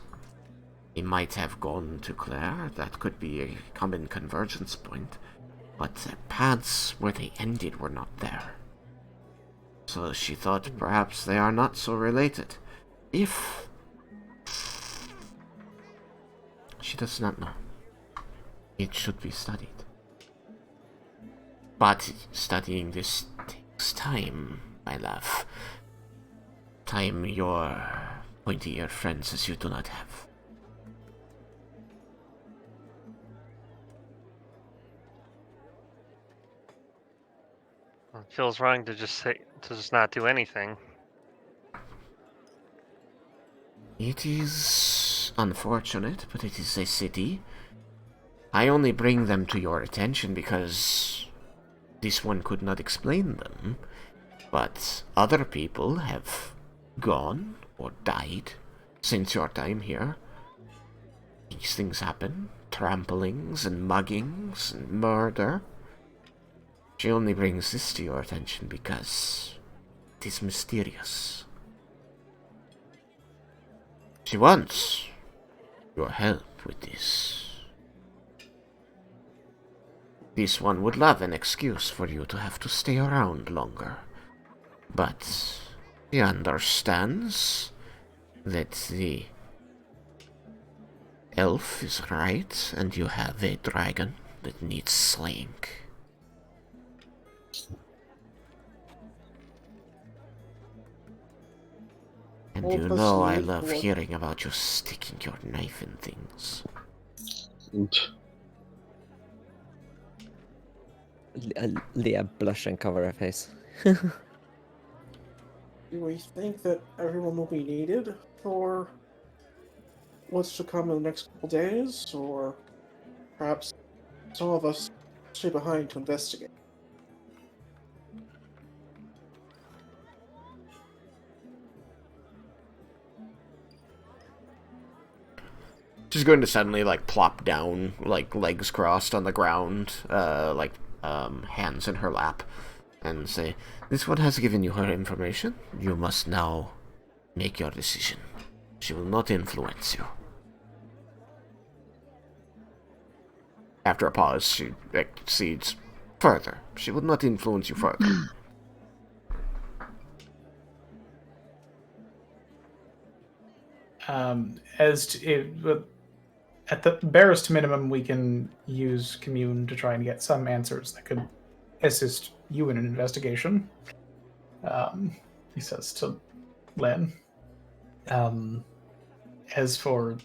He might have gone to Claire. That could be a common convergence point. But the paths where they ended were not there. So she thought perhaps they are not so related. If... She does not know. It should be studied. But studying this takes time, my love. Time your pointy-eared friends as you do not have. feels wrong to just not do anything. It is unfortunate, but it is a city. I only bring them to your attention because this one could not explain them, but other people have gone or died since your time here. These things happen. Tramplings and muggings and murder. She only brings this to your attention because it is mysterious. She wants your help with this. This one would love an excuse for you to have to stay around longer. But he understands that the elf is right, and you have a dragon that needs slaying. And All you of us know I need love one. hearing about you sticking your knife in things. Leah blush and cover her face. Do we think that everyone will be needed for what's to come in the next couple days, or perhaps some of us stay behind to investigate? She's going to suddenly, plop down, legs crossed on the ground, hands in her lap, and say, "This one has given you her information. You must now make your decision. She will not influence you." After a pause, she proceeds further. She will not influence you further. At the barest minimum, we can use commune to try and get some answers that could assist you in an investigation. He says to Lynn. As for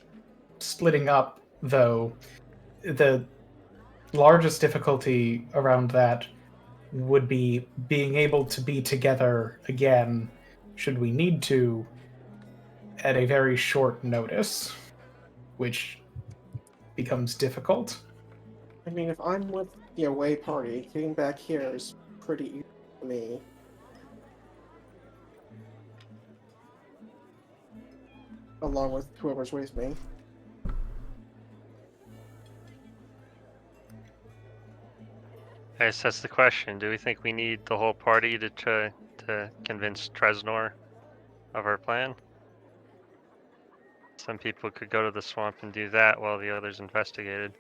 splitting up, though, the largest difficulty around that would be being able to be together again, should we need to, at a very short notice, which becomes difficult. I mean, if I'm with the away party, getting back here is pretty easy for me. Along with whoever's with me. I guess that's the question. Do we think we need the whole party to try to convince Tresnor of our plan? Some people could go to the swamp and do that while the others investigated.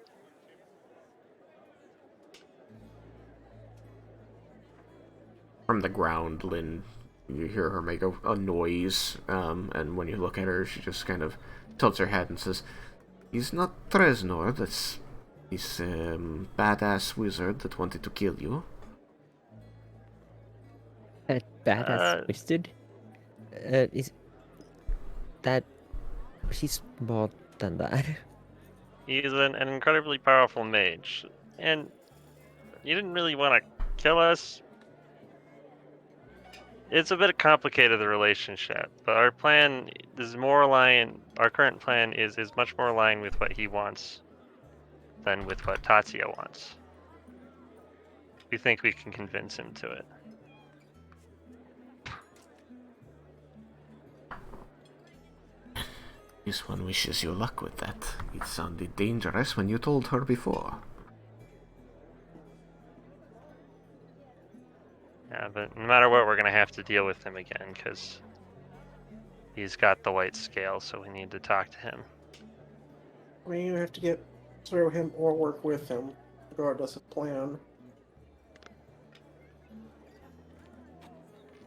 From the ground, Lynn, you hear her make a noise, and when you look at her, she just kind of tilts her head and says, "He's not Tresnor, that's this badass wizard that wanted to kill you." That badass wizard? Is that... He's more than that. He's an incredibly powerful mage, and you didn't really want to kill us. It's a bit complicated, the relationship, but our plan is more aligned. Our current plan is much more aligned with what he wants than with what Tatsuya wants. We think we can convince him to it. This one wishes you luck with that. It sounded dangerous when you told her before. Yeah, but no matter what, we're going to have to deal with him again, because he's got the white scale, so we need to talk to him. I mean, you have to get through him or work with him, regardless of plan.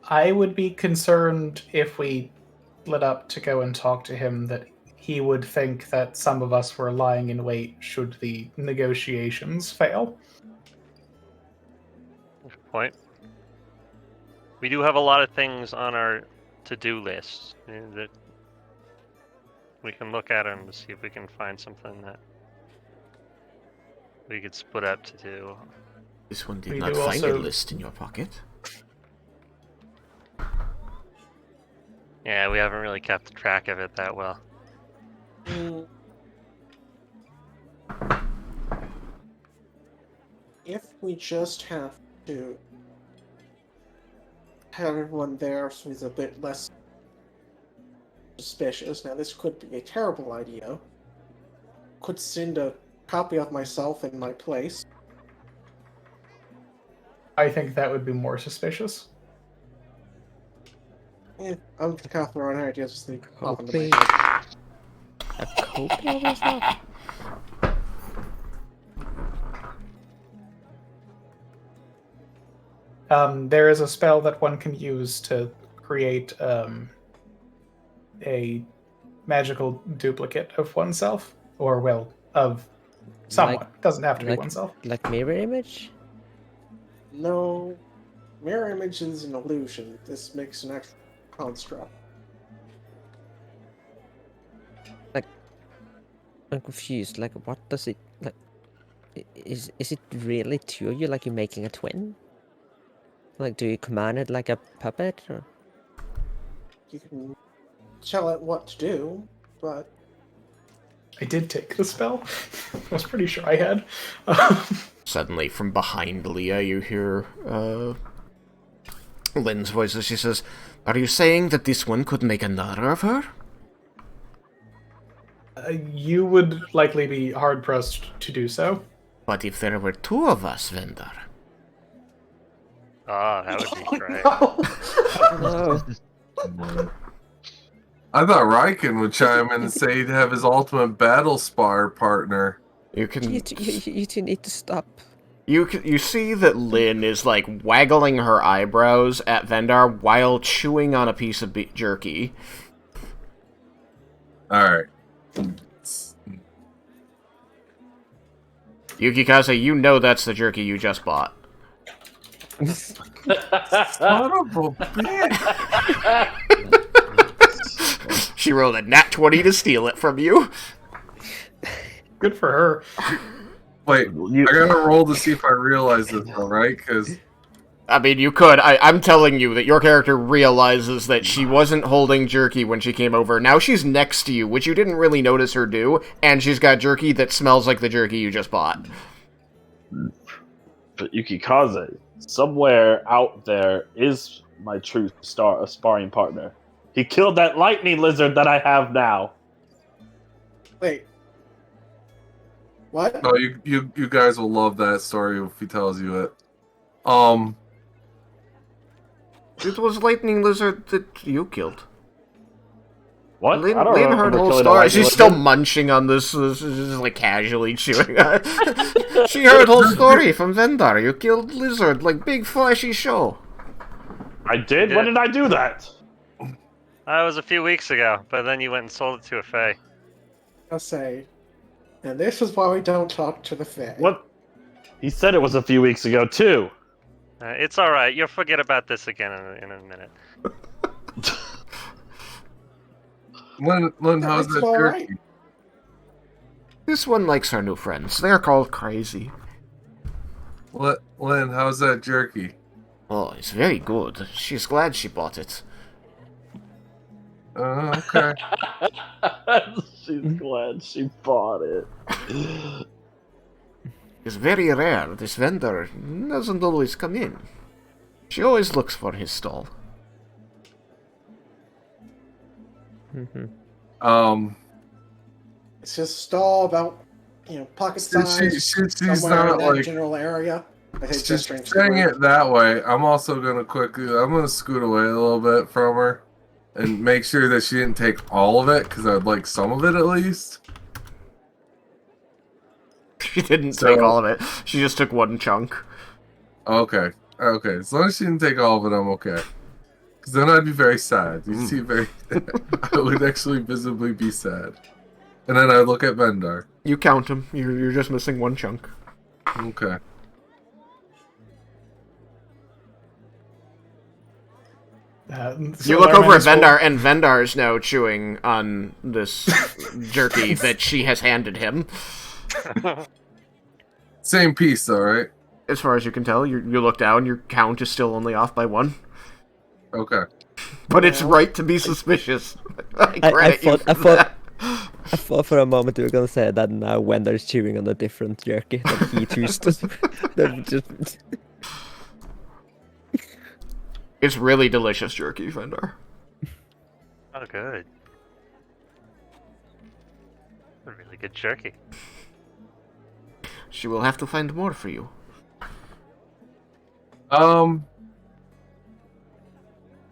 I would be concerned if we split up to go and talk to him that he would think that some of us were lying in wait should the negotiations fail. Good point. We do have a lot of things on our to-do list that we can look at them to see if we can find something that we could split up to do. This one did We not do find a also- list in your pocket. Yeah, we haven't really kept track of it that well. Mm. If we just have to have everyone there so it's a bit less suspicious. Now, this could be a terrible idea. Could send a copy of myself in my place. I think that would be more suspicious. I'm kind of throwing ideas just to pop into Copy. my head. A copy of yourself? There is a spell that one can use to create a magical duplicate of oneself, or well, of someone. Doesn't have to be oneself. Like mirror image? No, mirror image is an illusion. This makes an actual construct. I'm confused. Like, what does it like? Is it really two of you? Like, you're making a twin? Like, do you command it like a puppet? Or? You can tell it what to do, but I did take the spell. I was pretty sure I had. Suddenly, from behind Leah, you hear Lynn's voice as she says, "Are you saying that this one could make another of her?" You would likely be hard-pressed to do so. But if there were two of us, Vendor... Oh, that would be great. No. I thought Raiken would chime in and say he'd have his ultimate battle spar partner. You can... You two need to stop. You see that Lynn is, like, waggling her eyebrows at Vendar while chewing on a piece of jerky. Alright. Yukikaze, you know that's the jerky you just bought. Son of a bitch. She rolled a nat 20 to steal it from you. Good for her. Wait, I gotta roll to see if I realize this though, right? Because I mean, you could. I'm telling you that your character realizes that she wasn't holding jerky when she came over. Now she's next to you, which you didn't really notice her do, and she's got jerky that smells like the jerky you just bought. But Yukikaze, somewhere out there is my true sparring partner. He killed that lightning lizard that I have now. wait. What? no, you guys will love that story if he tells you it. It was lightning lizard that you killed. What? Lynn, I don't Lynn remember heard the whole killing a story. lightning She's still lizard. munching on this, just like casually chewing. She heard the whole story from Vendar. You killed lizard, like big flashy show. I did? When did I do that? That was a few weeks ago, but then you went and sold it to a fae. I'll say. And this is why we don't talk to the Fae. What? He said it was a few weeks ago, too. It's alright, you'll forget about this again in a minute. Lynn, how's It's that all jerky? right. This one likes our new friends. They're called Crazy. Lynn, how's that jerky? Oh, it's very good. She's glad she bought it. Okay. She's glad she bought it. It's very rare. This vendor doesn't always come in. She always looks for his stall. It's just a stall about, pocket size. She's somewhere not in that like general area. I hate she's gesturing to the saying word. it that way. I'm also gonna scoot away a little bit from her and make sure that she didn't take all of it because I'd like some of it at least. She didn't take all of it. She just took one chunk. Okay. As long as she didn't take all of it, I'm okay. Because then I'd be very sad. You see, I would actually visibly be sad. And then I look at Vendar. You count him. You're just missing one chunk. Okay. You look over at Vendar, and Vendar is now chewing on this jerky that she has handed him. Same piece, though, right? As far as you can tell, you look down, your count is still only off by one. Okay. But it's right to be suspicious. I I credit you thought- for I that. I thought for a moment you were gonna say that now Wender's chewing on a different jerky that he chose to. that just... It's really delicious jerky, Vendar. Oh, good. A really good jerky. She will have to find more for you.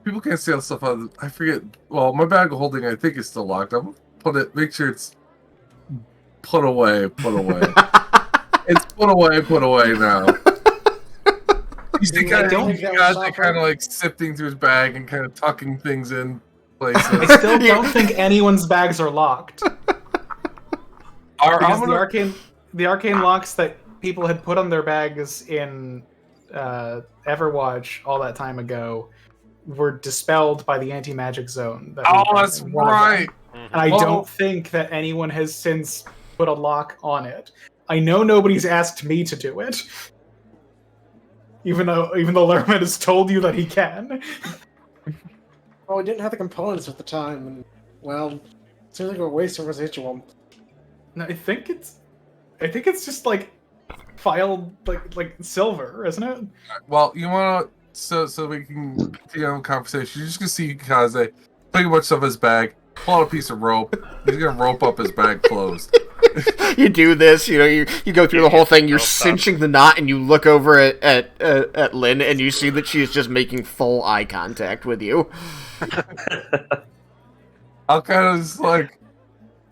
People can't steal stuff out of I forget. Well, my bag of holding, I think, is still locked. I'm gonna make sure it's put away. It's put away now. You see, kind of like sifting through his bag and kind of tucking things in places. I still don't think anyone's bags are locked. Because the arcane locks that people had put on their bags in Everwatch all that time ago were dispelled by the anti-magic zone. That's right. And I don't think that anyone has since put a lock on it. I know nobody's asked me to do it. Even though Lerman has told you that he can. Well, we didn't have the components at the time, and, well, it seems like we're wasting residuum. No, I think it's just like filed like silver, isn't it? Well, you want to so we can continue on the conversation. You're just gonna see Kaze take a bunch of his bag, pull out a piece of rope. He's gonna rope up his bag closed. You do this, you go through the whole thing. You're cinching the knot, and you look over at Lynn, and you see that she is just making full eye contact with you. I'll kind of just like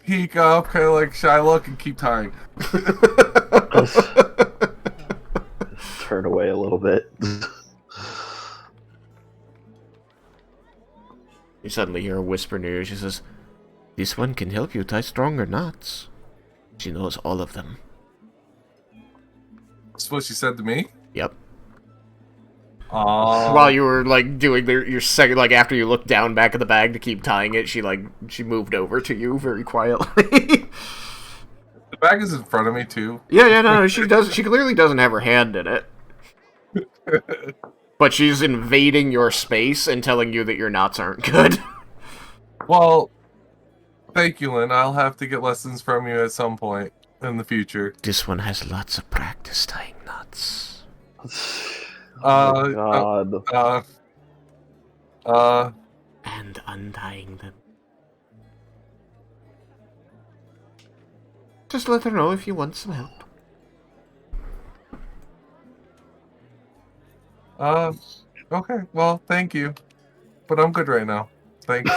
peek up, kind of like shy look, and keep tying. Turn away a little bit. You suddenly hear a whisper near you. She says, "This one can help you tie stronger knots. She knows all of them." That's what she said to me. Yep. Oh. While you were like doing your second, like after you looked down back at the bag to keep tying it, she moved over to you very quietly. The bag is in front of me too. Yeah, no, she does. She clearly doesn't have her hand in it. But she's invading your space and telling you that your knots aren't good. Well, thank you, Lynn. I'll have to get lessons from you at some point in the future. This one has lots of practice tying knots. God. And untying them. Just let her know if you want some help. Okay. Well, thank you. But I'm good right now. Thanks.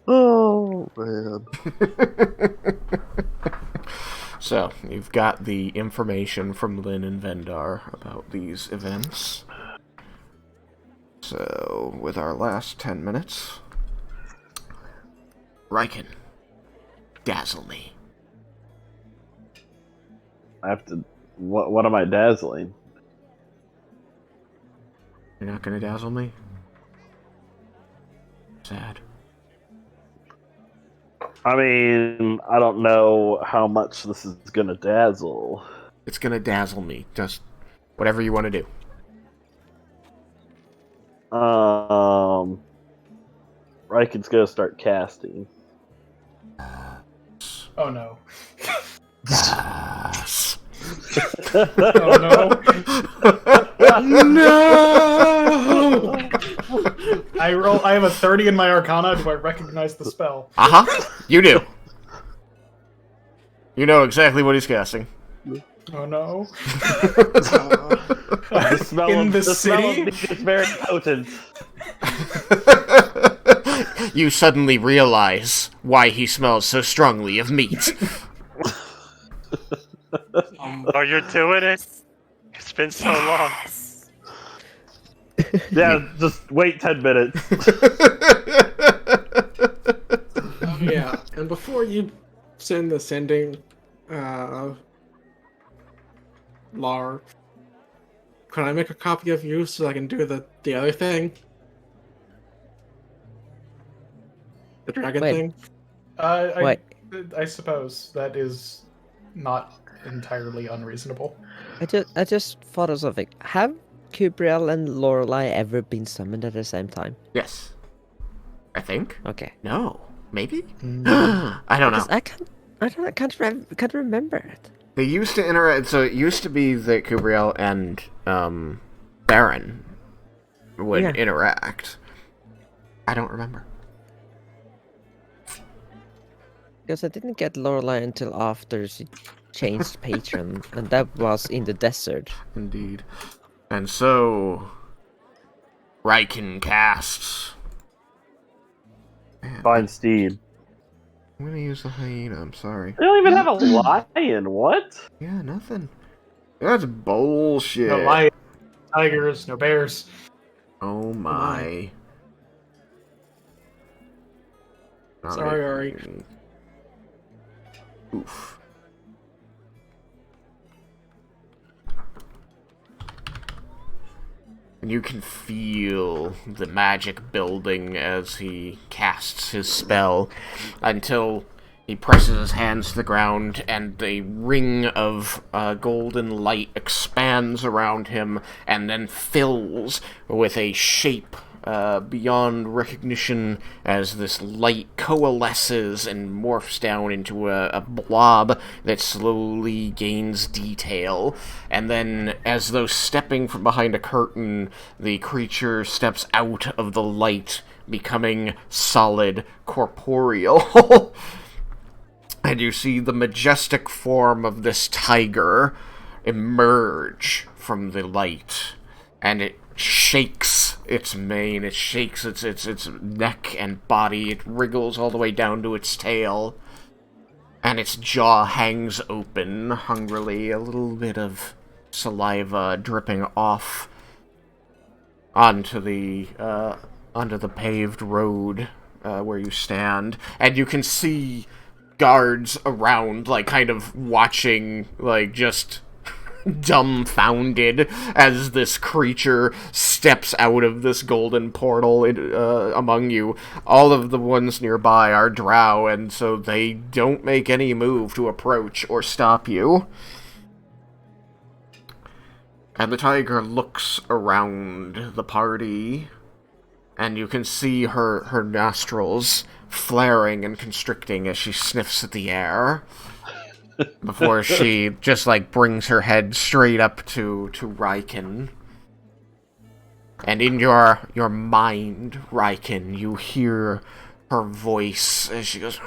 Oh, man. So, you've got the information from Lynn and Vendar about these events. So, with our last 10 minutes... Raiken, dazzle me. I have to... What am I dazzling? You're not gonna dazzle me? Sad. I mean, I don't know how much this is gonna dazzle. It's gonna dazzle me. Just whatever you want to do. Raiken's gonna start casting. Oh no. Yes. Oh no. No! I have a 30 in my Arcana. Do I recognize the spell? You do. You know exactly what he's casting. Oh no. The smell In of the smell city? of meat is very potent. You suddenly realize why he smells so strongly of meat. Oh, you're doing it? It's been so long. Yeah, just wait 10 minutes. Yeah, and before you send the sending, Lar, can I make a copy of you so I can do the other thing? The dragon Wait. thing? I suppose that is not entirely unreasonable. I just thought of something. Have Kubriel and Lorelei ever been summoned at the same time? Yes. I think. Okay. No. Maybe? Mm. I don't know. Because I can't remember it. They used to interact. So it used to be that Kubriel and Baron would interact. I don't remember. Because I didn't get Lorelei until after she changed patron, and that was in the desert. Indeed. And so Raiken casts. Man, Fine steed. I'm gonna use the hyena, I'm sorry. They don't even have a lion. What? Yeah, nothing. That's bullshit. No lions, tigers, no bears. Oh my. Not Sorry, it. Ari. Oof. And you can feel the magic building as he casts his spell until he presses his hands to the ground and a ring of golden light expands around him and then fills with a shape beyond recognition as this light coalesces and morphs down into a blob that slowly gains detail. And then, as though stepping from behind a curtain, the creature steps out of the light, becoming solid, corporeal. And you see the majestic form of this tiger emerge from the light, and it shakes its mane, it shakes its neck and body, it wriggles all the way down to its tail, and its jaw hangs open hungrily, a little bit of saliva dripping off onto the paved road where you stand, and you can see guards around, like, kind of watching, like, just dumbfounded as this creature steps out of this golden portal among you. All of the ones nearby are drow, and so they don't make any move to approach or stop you. And the tiger looks around the party, and you can see her nostrils flaring and constricting as she sniffs at the air. Before she just, like, brings her head straight up to Raiken. And in your mind, Raiken, you hear her voice as she goes...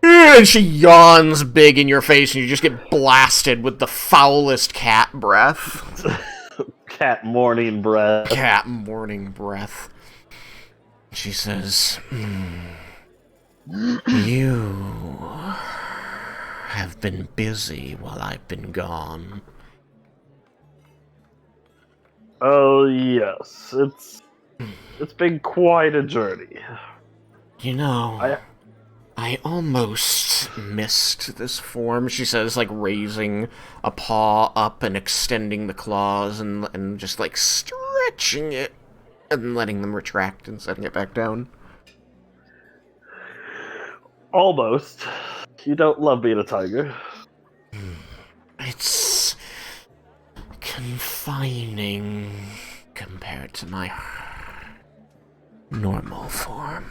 And she yawns big in your face, and you just get blasted with the foulest cat breath. Cat morning breath. Cat morning breath. She says... You have been busy while I've been gone. Oh yes, it's been quite a journey. You know, I almost missed this form, she says, like raising a paw up and extending the claws and just like stretching it and letting them retract and setting it back down. Almost. You don't love being a tiger. It's confining compared to my normal form.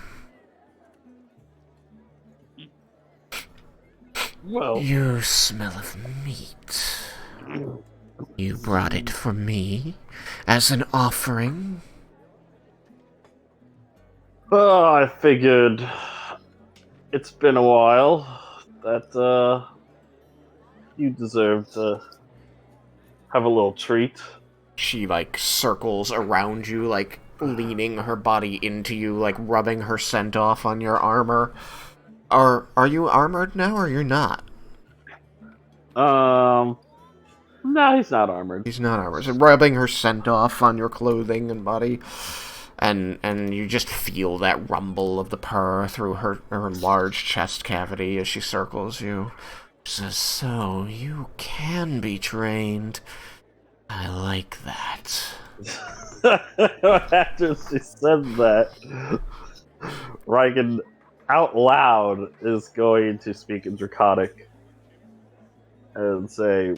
Well, You smell of meat. You brought it for me as an offering. I figured it's been a while that you deserve to have a little treat. She, like, circles around you, like, leaning her body into you, like, rubbing her scent off on your armor. Are you armored now, or you're not? No, he's not armored. He's not armored. So rubbing her scent off on your clothing and body, and you just feel that rumble of the purr through her large chest cavity as she circles you. She says, so you can be trained. I like that. After she said that, Raiken out loud is going to speak in Draconic and say,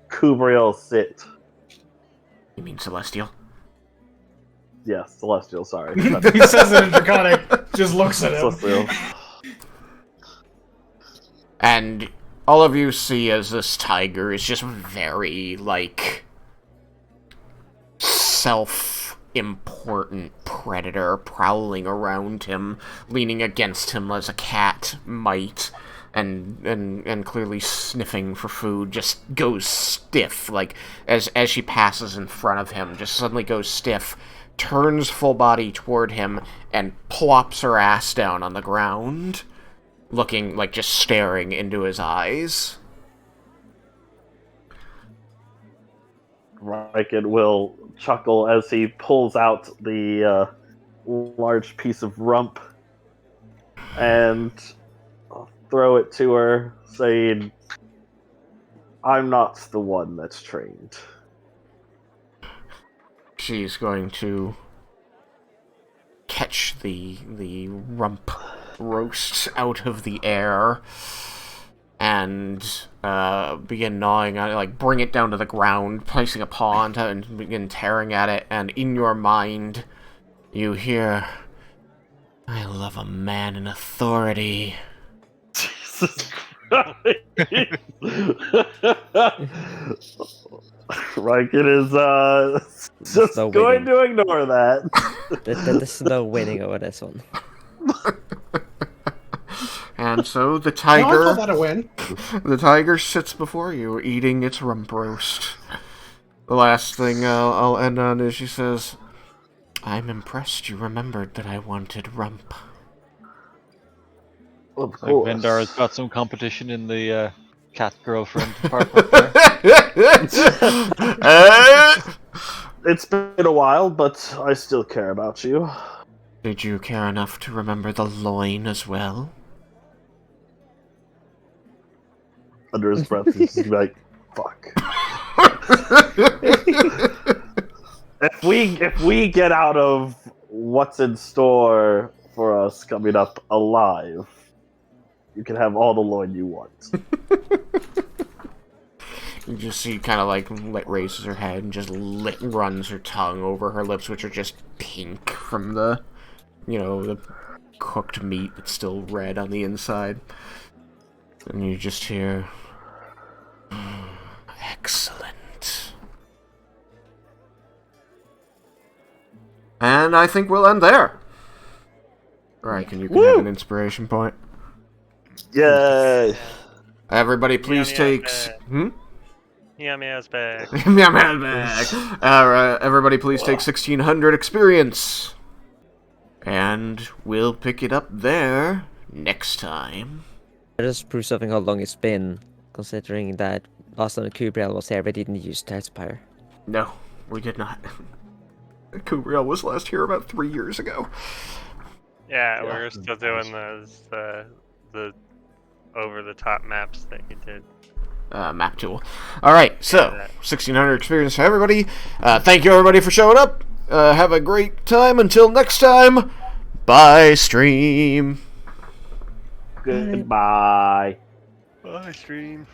Kubriel, sit. You mean Celestial? Yes, Celestial, sorry. He says it in Draconic, just looks at him. Celestial. And all of you see as this tiger is just very, like, self-important predator prowling around him, leaning against him as a cat might, and clearly sniffing for food, just goes stiff, like, as she passes in front of him, just suddenly goes stiff, turns full body toward him, and plops her ass down on the ground, looking, like, just staring into his eyes. Raiken will chuckle as he pulls out the large piece of rump and throw it to her, saying, I'm not the one that's trained. She's going to catch the rump roast out of the air and begin gnawing on it, like bring it down to the ground, placing a paw on it and begin tearing at it, and in your mind you hear, I love a man in authority. Jesus Christ. Raiken is just No going winning. to ignore that. There's no winning over this one. And so the No, I call tiger, that a win. the tiger sits before you, eating its rump roast. The last thing I'll end on is she says, I'm impressed you remembered that I wanted rump. Of Like course. Vendar's got some competition in the cat girlfriend department there. It's been a while, but I still care about you. Did you care enough to remember the loin as well? Under his breath, he's like, fuck. If we get out of what's in store for us coming up alive, you can have all the loin you want. You just see kind of like raises her head and just runs her tongue over her lips, which are just pink from the, the cooked meat that's still red on the inside. And you just hear, excellent. And I think we'll end there. Alright, you can have an inspiration point. Yay! Everybody please take... Meow's back. Meow's back. Alright, everybody please take 1600 experience. And we'll pick it up there next time. That just proves something how long it's been, considering that last time Kubriel was here, we didn't use Deathspire. No, we did not. Kubriel was last here about 3 years ago. Yeah, we're still doing those the over-the-top maps that you did. Map tool. Alright, so, 1600 experience for everybody. Thank you everybody for showing up. Have a great time. Until next time, bye stream. Goodbye. Bye, stream.